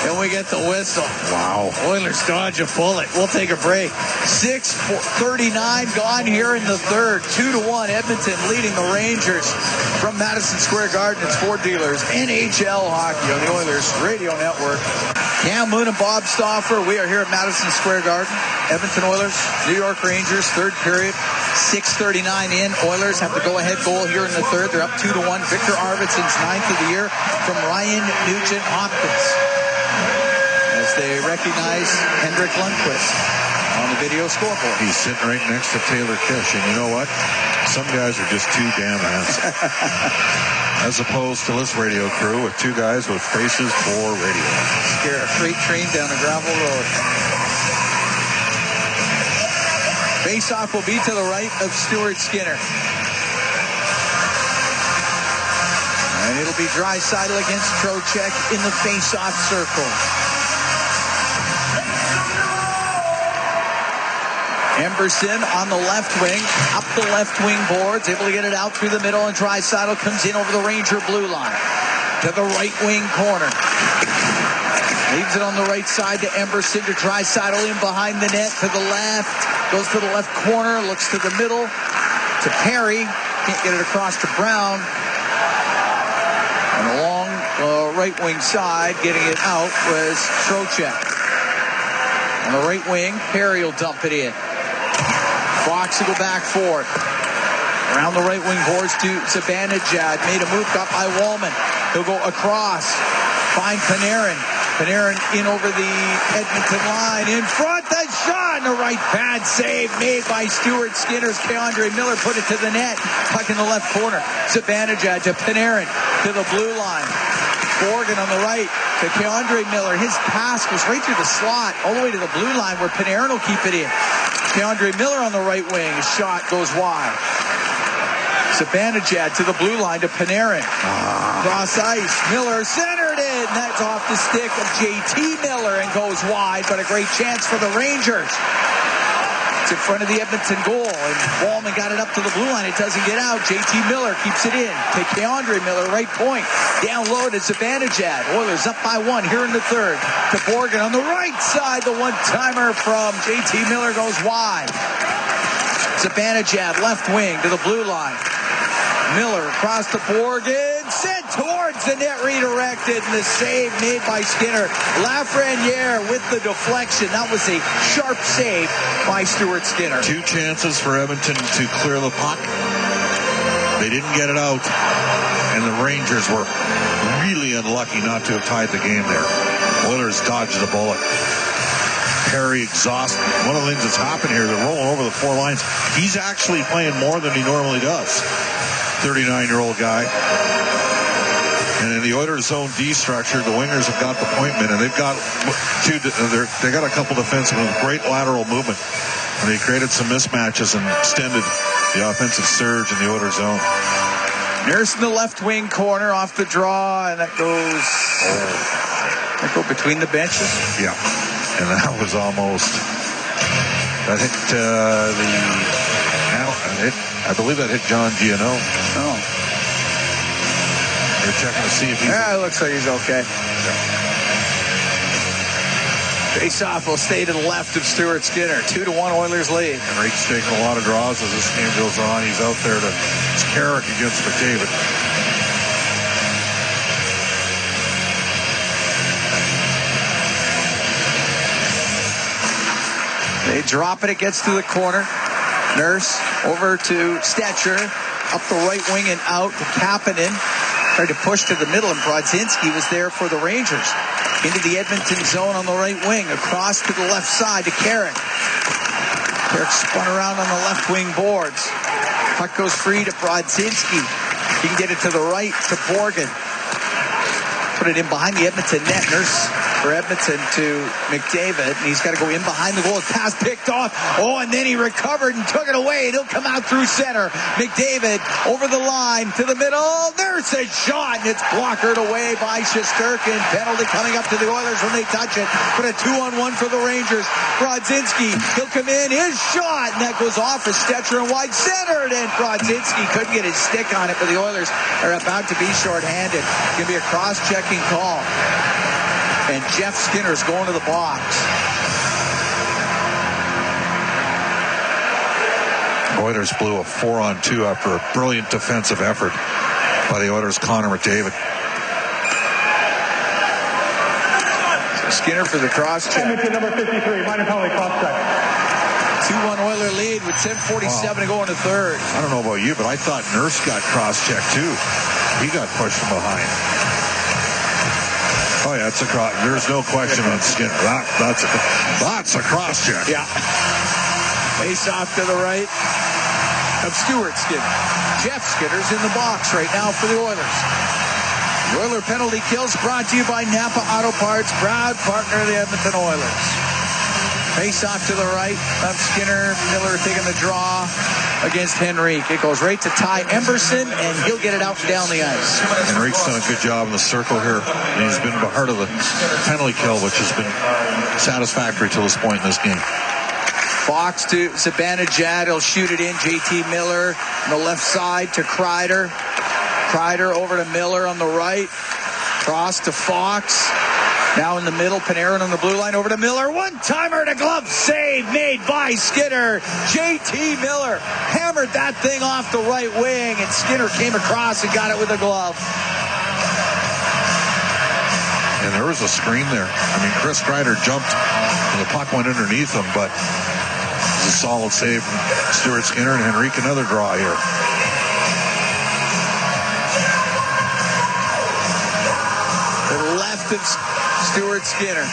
S: And we get the whistle.
B: Wow.
S: Oilers dodge a bullet. We'll take a break. 6:39 gone here in the third. 2-1 Edmonton leading the Rangers from Madison Square Garden. It's Ford Dealers NHL Hockey on the Oilers Radio Network. Cam Moon and Bob Stauffer. We are here at Madison Square Garden. Edmonton Oilers, New York Rangers, third period. 6:39 in. Oilers have the go-ahead goal here in the third. They're up 2-1. Victor Arvidsson's 9th of the year from Ryan Nugent-Hopkins, as they recognize Henrik Lundqvist on the video scoreboard.
J: He's sitting right next to Taylor Kish, and you know what? Some guys are just too damn handsome. As opposed to this radio crew with two guys with faces for radio.
S: Scare a freight train down a gravel road. Face-off will be to the right of Stuart Skinner. And it'll be Draisaitl against Trocheck in the face-off circle. Emberson on the left wing, up the left wing boards, able to get it out through the middle, and Draisaitl comes in over the Ranger blue line to the right wing corner. Leaves it on the right side to Emberson, to Draisaitl in behind the net, to the left, goes to the left corner, looks to the middle, to Perry, can't get it across to Brown. And along the right wing side, getting it out was Trocheck. On the right wing, Perry will dump it in. Fox will go back for it. Around the right wing boards to Zibanejad. Made a move, got by Wallman. He'll go across. Find Panarin. Panarin in over the Edmonton line. In front, the shot! And a right pad save made by Stuart Skinner's Keandre Miller. Put it to the net. Puck in the left corner. Zibanejad to Panarin to the blue line. Borgen on the right to Keandre Miller. His pass goes right through the slot all the way to the blue line where Panarin will keep it in. Keandre Miller on the right wing. His shot goes wide. Zibanejad to the blue line to Panarin. Cross ice. Miller centered it. And that's off the stick of JT Miller and goes wide. But a great chance for the Rangers. It's in front of the Edmonton goal. And Wallman got it up to the blue line. It doesn't get out. JT Miller keeps it in. To Keandre Miller, right point. Down low to Zibanejad. Oilers up by one here in the third. To Borgen on the right side. The one-timer from JT Miller goes wide. Zibanejad left wing to the blue line. Miller across the Borgen, sent towards the net, redirected, and the save made by Skinner. Lafreniere with the deflection. That was a sharp save by Stuart Skinner.
J: Two chances for Edmonton to clear the puck. They didn't get it out, and the Rangers were really unlucky not to have tied the game there. Oilers dodged the bullet. Perry exhausted. One of the things that's happened here, they're rolling over the four lines. He's actually playing more than he normally does. 39-year-old guy. And in the Oilers zone D structure, the wingers have got the point men, and they've got they got a couple defensemen with great lateral movement. And they created some mismatches and extended the offensive surge in the Oilers zone.
S: Nurse in the left wing corner off the draw, and that goes between the benches.
J: Yeah, and that was almost that hit I believe that hit John Giano.
S: Oh.
J: They're checking to see if he's...
S: Yeah, it looks like he's okay. Face-off will stay to the left of Stuart Skinner. 2-1 Oilers lead.
J: And Rake's taking a lot of draws as this game goes on. He's out there to... It's Carrick against McDavid.
S: They drop it. It gets to the corner. Nurse over to Stetcher. Up the right wing and out to Kapanen. Tried to push to the middle, and Brodzinski was there for the Rangers. Into the Edmonton zone on the right wing. Across to the left side to Carrick. Carrick spun around on the left wing boards. Puck goes free to Brodzinski. He can get it to the right to Borgen. Put it in behind the Edmonton net. Nurse for Edmonton to McDavid, and he's got to go in behind the goal. His pass picked off. Oh, and then he recovered and took it away. He'll come out through center. McDavid over the line to the middle. There's a shot, and it's blockered away by Shesterkin. Penalty coming up to the Oilers when they touch it. Put a 2-on-1 for the Rangers. Brodzinski, he'll come in. His shot, and that goes off for Stetcher and wide centered, and Brodzinski couldn't get his stick on it, but the Oilers are about to be shorthanded. It's going to be a cross-checking call. And Jeff Skinner's going to the box.
J: Oilers blew a 4-on-2 after a brilliant defensive effort by the Oilers' Connor McDavid.
S: Skinner for the cross-check.
A: Edmonton number 53, minor penalty cross-check.
S: 2-1 Oiler lead with 10:47 to go in the third.
J: I don't know about you, but I thought Nurse got cross-checked too. He got pushed from behind. Oh yeah, it's a cross. There's no question on Skinner. That's a cross-check.
S: Yeah. Face off to the right of Stuart Skinner. Jeff Skinner's in the box right now for the Oilers. The Oiler penalty kills brought to you by Napa Auto Parts, proud partner of the Edmonton Oilers. Face off to the right of Skinner. Miller taking the draw against Henrique. It goes right to Ty Emberson, and he'll get it out and down the ice.
J: Henrique's done a good job in the circle here, and he's been part of the penalty kill, which has been satisfactory till this point in this game.
S: Fox to Zibanejad. He'll shoot it in. JT Miller on the left side to Kreider. Kreider over to Miller on the right. Cross to Fox. Now in the middle, Panarin on the blue line over to Miller. One-timer to glove save made by Skinner. JT Miller hammered that thing off the right wing, and Skinner came across and got it with a glove.
J: And there was a screen there. I mean, Chris Kreider jumped, and the puck went underneath him, but it was a solid save from Stuart Skinner, and Henrique another draw here.
S: To the left of Stuart Skinner.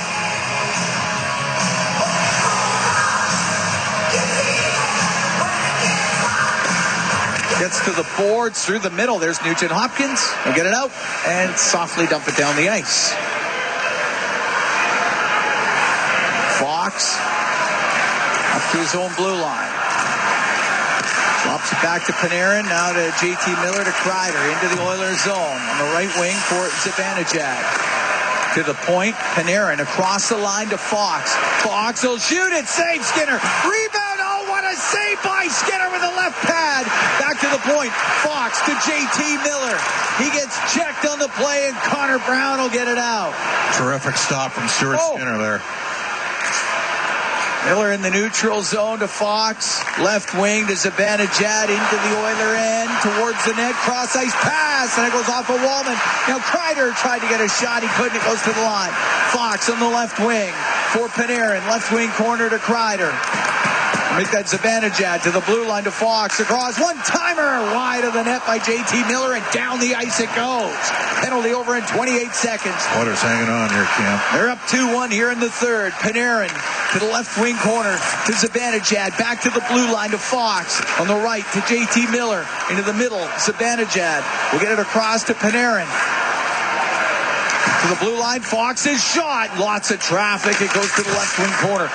S: Gets to the boards through the middle. There's Nugent Hopkins. He'll get it out and softly dump it down the ice. Fox up to his own blue line. Flops it back to Panarin. Now to JT Miller to Kreider into the Oilers zone. On the right wing for Zibanejad. To the point, Panarin across the line to Fox. Fox will shoot it, save Skinner. Rebound, oh, what a save by Skinner with the left pad. Back to the point, Fox to JT Miller. He gets checked on the play, and Connor Brown will get it out.
J: Terrific stop from Stuart Skinner there.
S: Miller in the neutral zone to Fox. Left wing to Zibanejad into the Oiler end. Towards the net. Cross ice pass. And it goes off of Wallman. Now Kreider tried to get a shot. He couldn't. It goes to the line. Fox on the left wing for Panarin. Left wing corner to Kreider. Make that Zibanejad to the blue line to Fox. Across. One-timer wide of the net by JT Miller. And down the ice it goes. Penalty over in 28 seconds.
J: Oilers hanging on here, Cam.
S: They're up 2-1 here in the third. Panarin to the left wing corner to Zibanejad. Back to the blue line to Fox. On the right to JT Miller. Into the middle. Zibanejad will get it across to Panarin. To the blue line. Fox's shot. Lots of traffic. It goes to the left wing corner.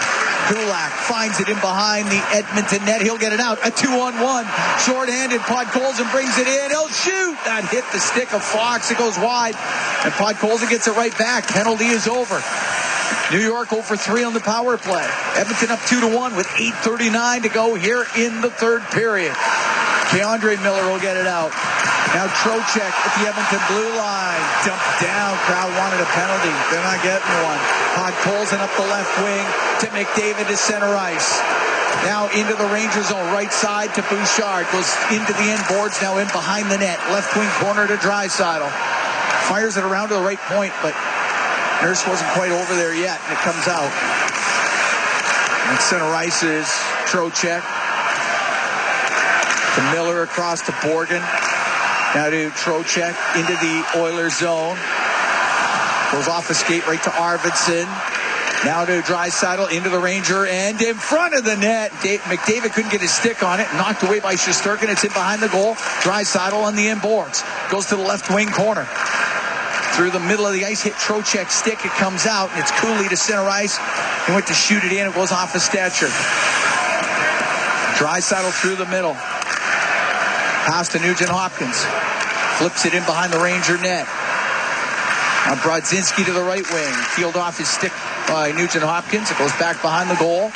S: Kulak finds it in behind the Edmonton net. He'll get it out. A 2-on-1. Short-handed. Podkolzin brings it in. He'll shoot. That hit the stick of Fox. It goes wide. And Podkolzin gets it right back. Penalty is over. New York 0-for-3 on the power play. Edmonton up 2-1 with 8:39 to go here in the third period. Keandre Miller will get it out. Now Trocheck at the Edmonton blue line. Dumped down. Crowd wanted a penalty. They're not getting one. Podkolzin up the left wing to McDavid to center ice. Now into the Rangers zone. Right side to Bouchard. Goes into the end boards. Now in behind the net. Left wing corner to Draisaitl. Fires it around to the right point, but Nurse wasn't quite over there yet, and it comes out. And center ice is Trocheck. To Miller across to Borgen. Now to Trocheck into the Oilers zone. Goes off a skate right to Arvidsson. Now to Draisaitl into the Ranger end in front of the net. McDavid couldn't get his stick on it. Knocked away by Shesterkin. It's in behind the goal. Draisaitl on the inboards. Goes to the left wing corner. Through the middle of the ice, hit Trocheck's stick. It comes out, and it's Cooley to center ice. He went to shoot it in. It goes off his stature. Draisaitl through the middle. Pass to Nugent Hopkins. Flips it in behind the Ranger net. Now Brodzinski to the right wing. Peeled off his stick by Nugent Hopkins. It goes back behind the goal.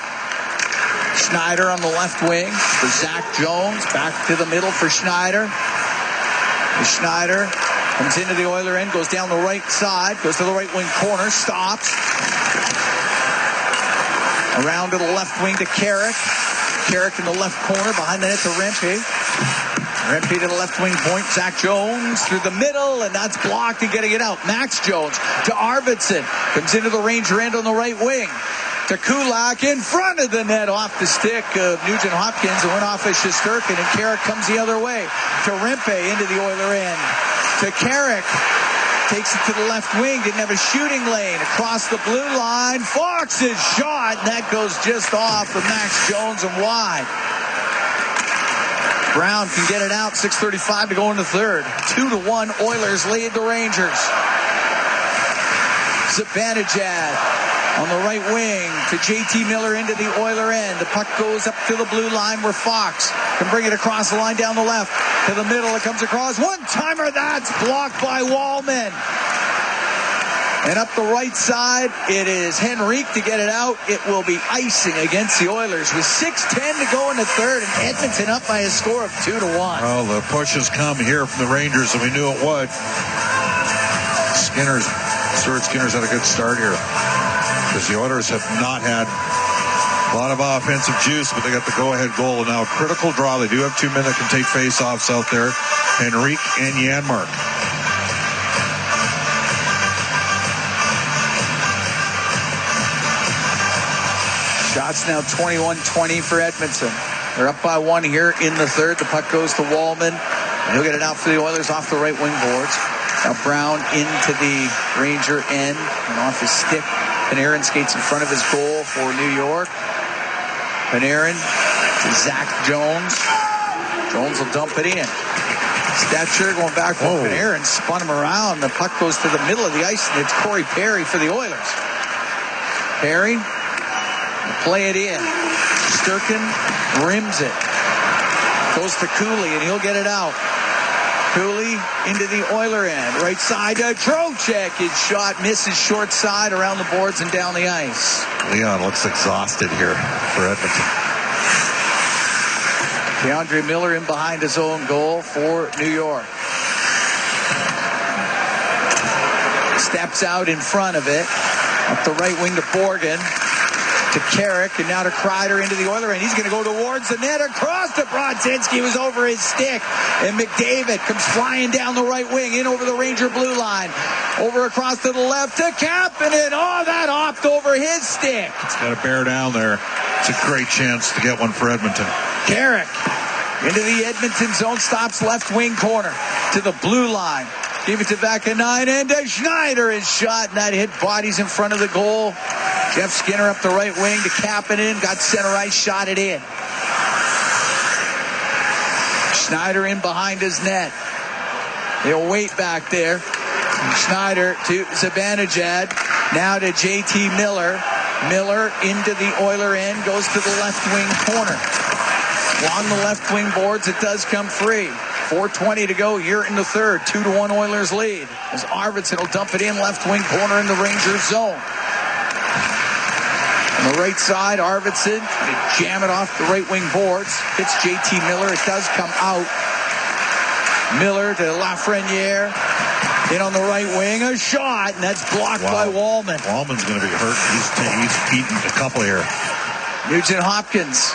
S: Schneider on the left wing for Zach Jones. Back to the middle for Schneider. Schneider Comes into the Oiler end, goes down the right side, goes to the right wing corner, stops. Around to the left wing to Carrick. Carrick in the left corner, behind the net to Rempe. Rempe to the left wing point. Zach Jones through the middle, and that's blocked and getting it out. Max Jones to Arvidsson. Comes into the Ranger end on the right wing. To Kulak in front of the net, off the stick of Nugent Hopkins, and went off of Shesterkin, and Carrick comes the other way. To Rempe into the Oiler end. To Carrick. Takes it to the left wing. Didn't have a shooting lane. Across the blue line. Fox's shot. And that goes just off of Max Jones and wide. Brown can get it out. 6:35 to go in the third. 2-1 Oilers lead the Rangers. Zibanejad on the right wing to JT Miller into the Oiler end. The puck goes up to the blue line where Fox can bring it across the line down the left. To the middle, it comes across. One-timer, that's blocked by Wallman. And up the right side, it is Henrique to get it out. It will be icing against the Oilers with 6:10 to go in the third, and Edmonton up by a score of 2-1.
J: Well, the push has come here from the Rangers, and we knew it would. Stuart Skinner's had a good start here, because the Oilers have not had a lot of offensive juice, but they got the go-ahead goal, and now a critical draw. They do have 2 men that can take face-offs out there, Henrique and Janmark.
S: Shots now 21-20 for Edmonton. They're up by 1 here in the third. The puck goes to Wallman, and he'll get it out for the Oilers off the right wing boards. Now Brown into the Ranger end, and off his stick. Panarin skates in front of his goal for New York. Panarin to Zach Jones. Jones will dump it in. Stetcher going back for Panarin, spun him around. The puck goes to the middle of the ice, and it's Corey Perry for the Oilers. Perry, play it in. Sturkin rims it. Goes to Cooley, and he'll get it out. Cooley into the Oiler end. Right side to Trocheck. His shot misses short side around the boards and down the ice.
J: Leon looks exhausted here for Edmonton.
S: DeAndre Miller in behind his own goal for New York. Steps out in front of it. Up the right wing to Borgen. To Carrick, and now to Kreider into the Oiler end. He's going to go towards the net, across to Brodzinski. Was over his stick, and McDavid comes flying down the right wing, in over the Ranger blue line, over across to the left to Kapanen. Oh, that hopped over his stick.
J: It's got to bear down there. It's a great chance to get one for Edmonton.
S: Carrick into the Edmonton zone, stops left wing corner to the blue line. Give it to Vakanine, and to Schneider is shot, and that hit bodies in front of the goal. Jeff Skinner up the right wing to Kapanen, got center ice, shot it in. Schneider in behind his net. They'll wait back there. Schneider to Zibanejad, now to JT Miller. Miller into the Oiler end, goes to the left wing corner. Along the left wing boards, it does come free. 4:20 to go here in the third. 2-1 Oilers lead. As Arvidsson will dump it in left wing corner in the Rangers zone. On the right side, Arvidsson to jam it off the right wing boards. Hits JT Miller. It does come out. Miller to Lafreniere. In on the right wing, a shot, and that's blocked by Wallman.
J: Wallman's going to be hurt. He's eaten a couple here.
S: Nugent Hopkins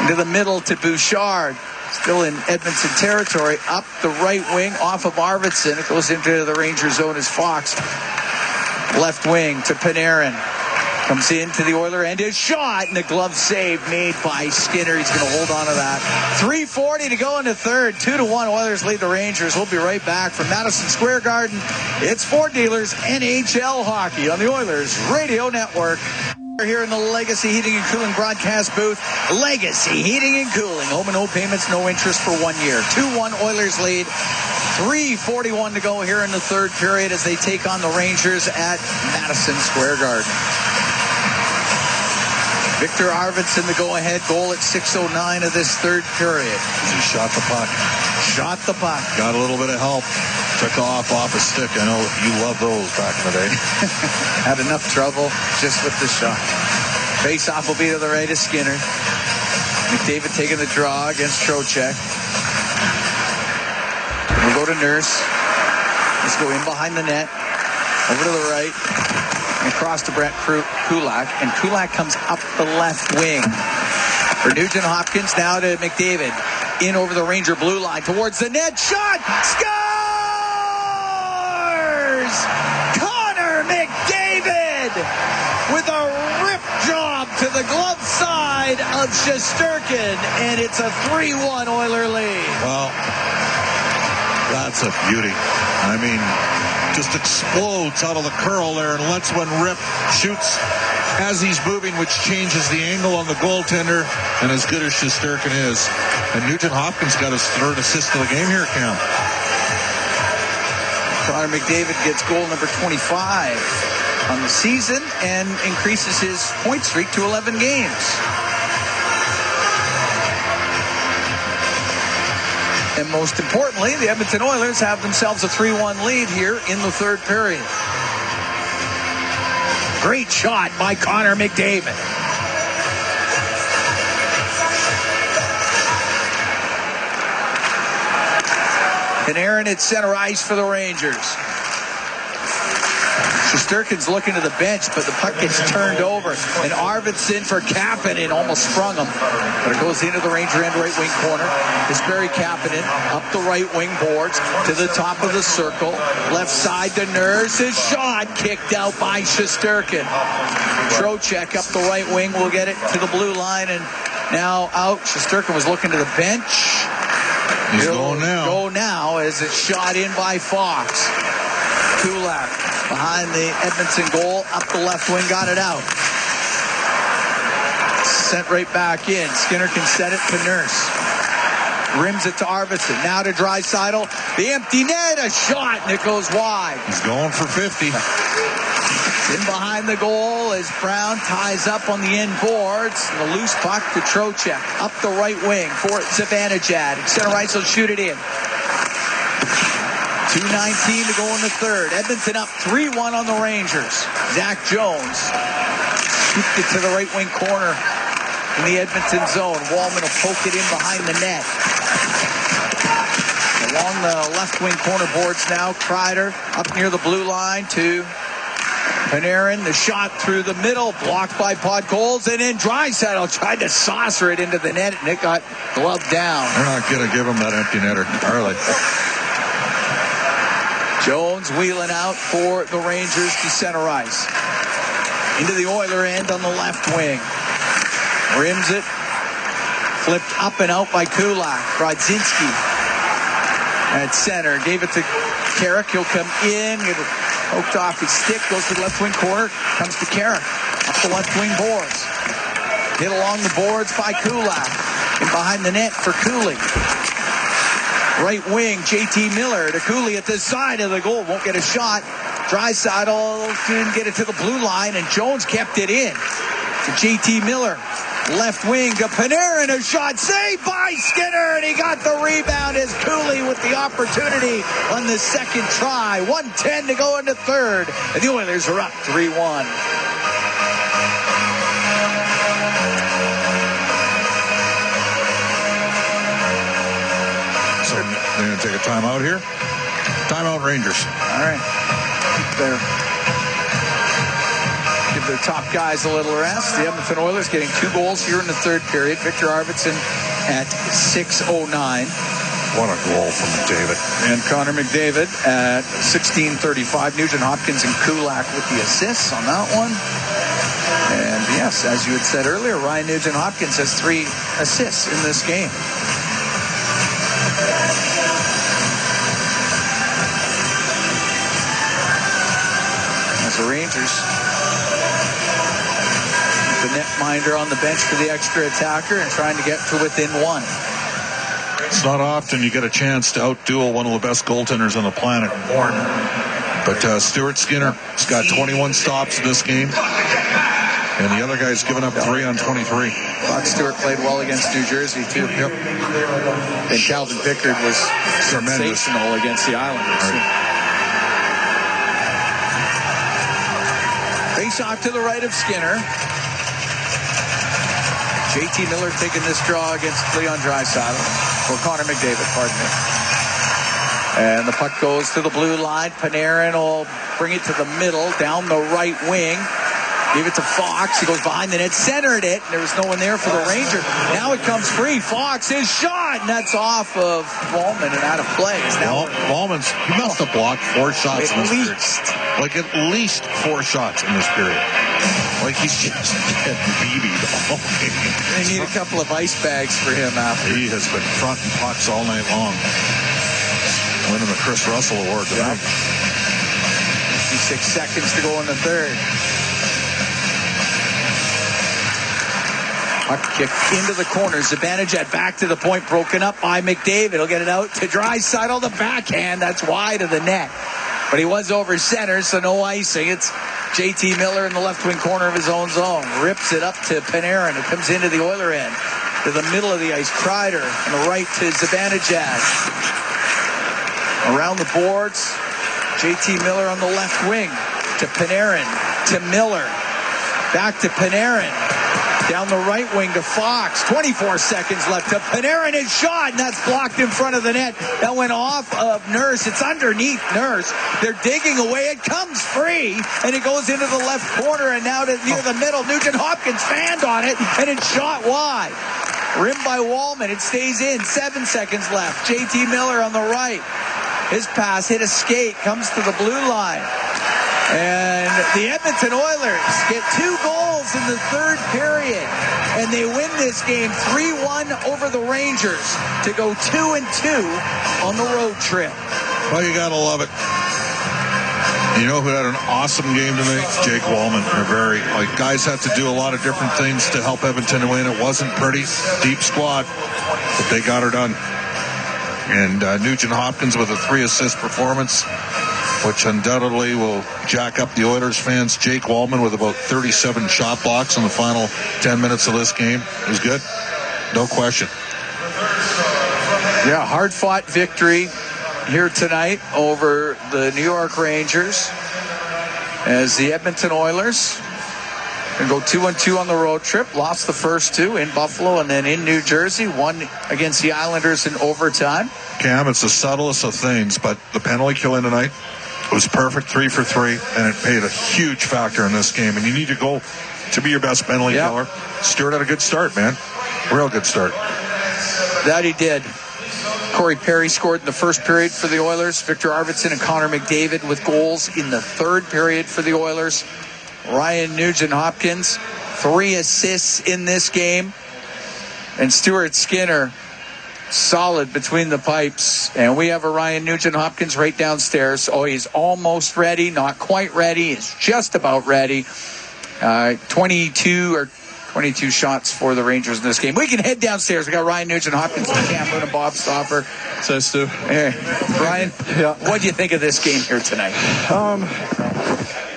S: into the middle to Bouchard. Still in Edmonton territory. Up the right wing off of Arvidsson. It goes into the Ranger zone as Fox. Left wing to Panarin. Comes into the Oiler end. His shot, and the glove save made by Skinner. He's going to hold on to that. 3:40 to go in the third. 2-1 Oilers lead the Rangers. We'll be right back from Madison Square Garden. It's Ford Dealers NHL Hockey on the Oilers Radio Network. We're here in the Legacy Heating and Cooling broadcast booth. Legacy Heating and Cooling. Home and no payments, no interest for 1 year. 2-1 Oilers lead. 3:41 to go here in the third period as they take on the Rangers at Madison Square Garden. Victor Arvidsson, the go-ahead goal at 6:09 of this third period.
J: He shot the puck.
S: Shot the puck.
J: Got a little bit of help. Took off his stick. I know you love those back in the day.
S: Had enough trouble just with the shot. Face-off will be to the right of Skinner. McDavid taking the draw against Trocheck. We'll go to Nurse. Let's go in behind the net, over to the right, and across to Brett Kulak. And Kulak comes up the left wing. For Nugent Hopkins, now to McDavid. In over the Ranger blue line, towards the net, shot! Scores! Connor McDavid with a rip job to the glove side of Shesterkin, and it's a 3-1 Oiler lead.
J: Well, that's a beauty. I mean, just explodes out of the curl there and lets one rip, shoots as he's moving, which changes the angle on the goaltender. And as good as Shesterkin is, and Nugent Hopkins got his third assist of the game here, Cam.
S: Connor McDavid gets goal number 25 on the season and increases his point streak to 11 games. And most importantly, the Edmonton Oilers have themselves a 3-1 lead here in the third period. Great shot by Connor McDavid. And Aaron at center ice for the Rangers. Shesterkin's looking to the bench, but the puck gets turned over. And Arvidsson for Kapanen almost sprung him. But it goes into the Ranger end right wing corner. It's Barry Kapanen up the right wing boards to the top of the circle. Left side to Nurse. His shot kicked out by Shesterkin. Trocheck up the right wing will get it to the blue line. And now out. Shesterkin was looking to the bench.
J: He's going now.
S: Go now as it's shot in by Fox. Kulak behind the Edmonton goal, up the left wing, got it out. Sent right back in. Skinner can set it to Nurse. Rims it to Arvidsson. Now to Draisaitl. The empty net, a shot, and it goes wide.
J: He's going for 50.
S: In behind the goal as Brown ties up on the end boards. The loose puck to Trocheck. Up the right wing for Zibanejad. Center ice will shoot it in. 2:19 to go in the third. Edmonton up 3-1 on the Rangers. Zach Jones scooped it to the right wing corner in the Edmonton zone. Wallman will poke it in behind the net. Along the left wing corner boards now. Kreider up near the blue line to Panarin. The shot through the middle, blocked by Podkolzin, and then Draisaitl tried to saucer it into the net, and it got gloved down.
J: They're not going to give him that empty netter, are they?
S: Jones wheeling out for the Rangers to center ice. Into the Oiler end on the left wing. Rims it. Flipped up and out by Kulak. Brodzinski at center. Gave it to Carrick. He'll come in. Get it poked off his stick. Goes to the left wing corner. Comes to Carrick. Up the left wing boards. Hit along the boards by Kulak. And behind the net for Cooley. Right wing, JT Miller to Cooley at the side of the goal. Won't get a shot. Draisaitl didn't get it to the blue line, and Jones kept it in. To JT Miller. Left wing to Panarin. A shot saved by Skinner, and he got the rebound as Cooley with the opportunity on the second try. 1:10 to go in the third, and the Oilers are up 3-1.
J: They're going to take a timeout here. Timeout, Rangers.
S: All right. Give their top guys a little rest. The Edmonton Oilers getting 2 goals here in the third period. Victor Arvidsson at 6:09.
J: What a goal from McDavid.
S: And Connor McDavid at 16:35. Nugent Hopkins and Kulak with the assists on that one. And yes, as you had said earlier, Ryan Nugent Hopkins has 3 assists in this game. The Rangers, the netminder on the bench for the extra attacker and trying to get to within 1.
J: It's not often you get a chance to outduel one of the best goaltenders on the planet. But Stuart Skinner has got 21 stops in this game. And the other guy's given up 3 on 23.
S: Bob Stewart played well against New Jersey, too.
J: Yep.
S: And Calvin Pickard was sensational against the Islanders.
J: Right.
S: Face off to the right of Skinner. JT Miller taking this draw against Leon Draisaitl. Or Connor McDavid, pardon me. And the puck goes to the blue line. Panarin will bring it to the middle, down the right wing. Give it to Fox. He goes behind the net, centered it. There was no one there for the Rangers. Now it comes free. Fox, his shot, and that's off of Wallman and out of play.
J: Wallman's, he must have blocked 4 shots in this period. Like at least 4 shots in this period. Like he's just getting BB'd all game.
S: They need a couple of ice bags for him after.
J: He has been fronting pucks all night long. Winning the Chris Russell Award tonight.
S: 56 seconds to go in the third. Puck kick into the corner. Zibanejad back to the point, broken up by McDavid. He'll get it out to Draisaitl. The backhand, that's wide of the net. But he was over center, so no icing. It's JT Miller in the left wing corner of his own zone. Rips it up to Panarin, who comes into the Oiler end. To the middle of the ice, Kreider on the right to Zibanejad. Around the boards, JT Miller on the left wing. To Panarin, to Miller. Back to Panarin. Down the right wing to Fox. 24 seconds left to Panarin. His shot, and that's blocked in front of the net. That went off of Nurse. It's underneath Nurse. They're digging away. It comes free, and it goes into the left corner and now to near the middle. Nugent Hopkins fanned on it, and it's shot wide. Rimmed by Wallman. It stays in. 7 seconds left. JT Miller on the right. His pass hit a skate. Comes to the blue line. And the Edmonton Oilers get 2 goals in the third period. And they win this game 3-1 over the Rangers to go 2-2 on the road trip.
J: Well, you got to love it. You know who had an awesome game tonight? Jake Wallman. Guys have to do a lot of different things to help Edmonton win. It wasn't pretty. Deep squad. But they got her done. And Nugent Hopkins with a 3-assist performance, which undoubtedly will jack up the Oilers fans. Jake Wallman with about 37 shot blocks in the final 10 minutes of this game. It was good. No question.
S: Yeah, hard-fought victory here tonight over the New York Rangers as the Edmonton Oilers can go 2-2 on the road trip. Lost the first 2 in Buffalo and then in New Jersey. Won against the Islanders in overtime.
J: Cam, it's the subtlest of things, but the penalty kill in tonight was perfect, 3 for 3, and it paid a huge factor in this game. And you need to go to be your best penalty killer. Stewart had a good start, man. Real good start.
S: That he did. Corey Perry scored in the first period for the Oilers. Victor Arvidsson and Connor McDavid with goals in the third period for the Oilers. Ryan Nugent-Hopkins, 3 assists in this game. And Stuart Skinner, solid between the pipes. And we have a Ryan Nugent-Hopkins right downstairs. Oh, he's almost ready, not quite ready. He's just about ready. 22 shots for the Rangers in this game. We can head downstairs. We got Ryan Nugent-Hopkins and Cam Moon and Bob Stopper.
T: So, Stu.
S: Hey, Ryan, what do you think of this game here tonight?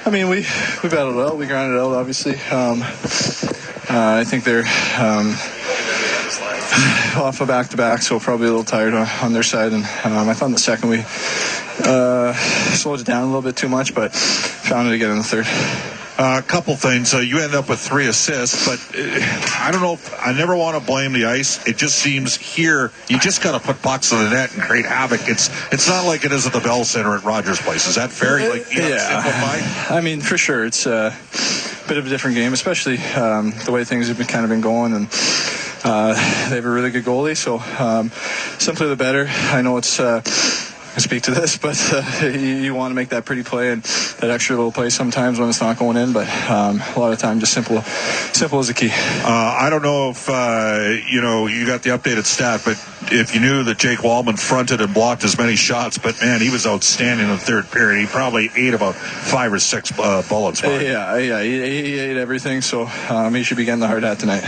T: I mean, we battled it out. We grinded it out, obviously. I think they're off a back-to-back, so probably a little tired on their side. And I thought in the second we slowed it down a little bit too much, but found it again in the third.
J: A couple things. You end up with 3 assists, but I don't know. I never want to blame the ice. It just seems here you just got to put pucks in the net and create havoc. It's not like it is at the Bell Center at Rogers Place. Is that fair? Simplified?
T: I mean, for sure, it's a bit of a different game, especially the way things have been going, and they have a really good goalie. So simply the better. I know it's. I speak to this, but you want to make that pretty play and that extra little play sometimes when it's not going in, but a lot of time just simple is the key.
J: I don't know if you got the updated stat, but if you knew that Jake Wallman fronted and blocked as many shots, but man, he was outstanding in the third period. He probably ate about 5 or 6 bullets.
T: Yeah, he ate everything, so he should be getting the hard hat tonight.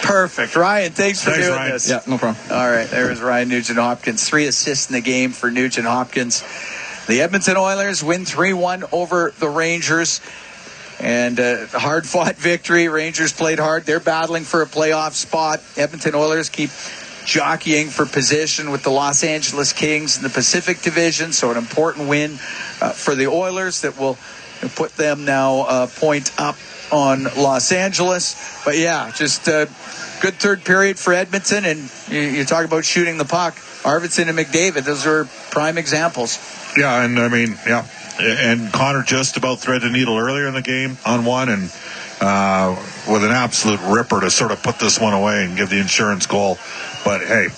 S: Perfect. Ryan, thanks for doing
T: Ryan.
S: this.
T: Yeah, no problem.
S: All right, there's Ryan Nugent-Hopkins. 3 assists in the game for Nugent-Hopkins. The Edmonton Oilers win 3-1 over the Rangers. And a hard-fought victory. Rangers played hard. They're battling for a playoff spot. Edmonton Oilers keep jockeying for position with the Los Angeles Kings in the Pacific Division. So an important win for the Oilers that will put them now a point up on Los Angeles. But yeah, just good third period for Edmonton, and you talk about shooting the puck. Arvidsson and McDavid, those are prime examples.
J: Yeah, and I mean, and Connor just about threaded the needle earlier in the game on one, and with an absolute ripper to sort of put this one away and give the insurance goal. But hey,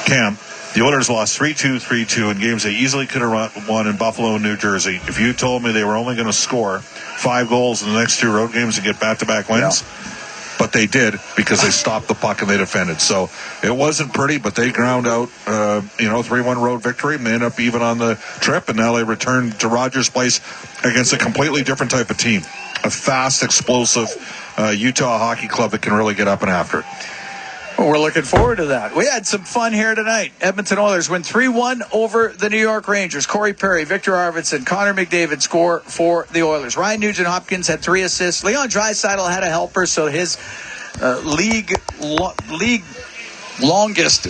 J: Cam, the Oilers lost 3-2, 3-2 in games they easily could have won in Buffalo and New Jersey. If you told me they were only going to score 5 goals in the next 2 road games and get back-to-back wins, but they did because they stopped the puck and they defended. So it wasn't pretty, but they ground out, 3-1 road victory, and they end up even on the trip, and now they return to Rogers Place against a completely different type of team. A fast, explosive Utah hockey club that can really get up and after it.
S: Well, we're looking forward to that. We had some fun here tonight. Edmonton Oilers win 3-1 over the New York Rangers. Corey Perry, Victor Arvidsson, Connor McDavid score for the Oilers. Ryan Nugent-Hopkins had 3 assists. Leon Draisaitl had a helper, so his league longest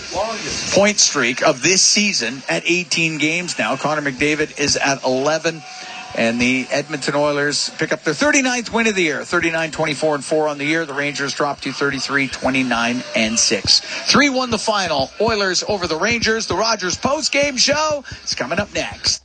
S: point streak of this season at 18 games now. Connor McDavid is at 11. And the Edmonton Oilers pick up their 39th win of the year, 39-24-4 on the year. The Rangers drop to 33-29-6. 3-1 the final. Oilers over the Rangers. The Rogers post-game show is coming up next.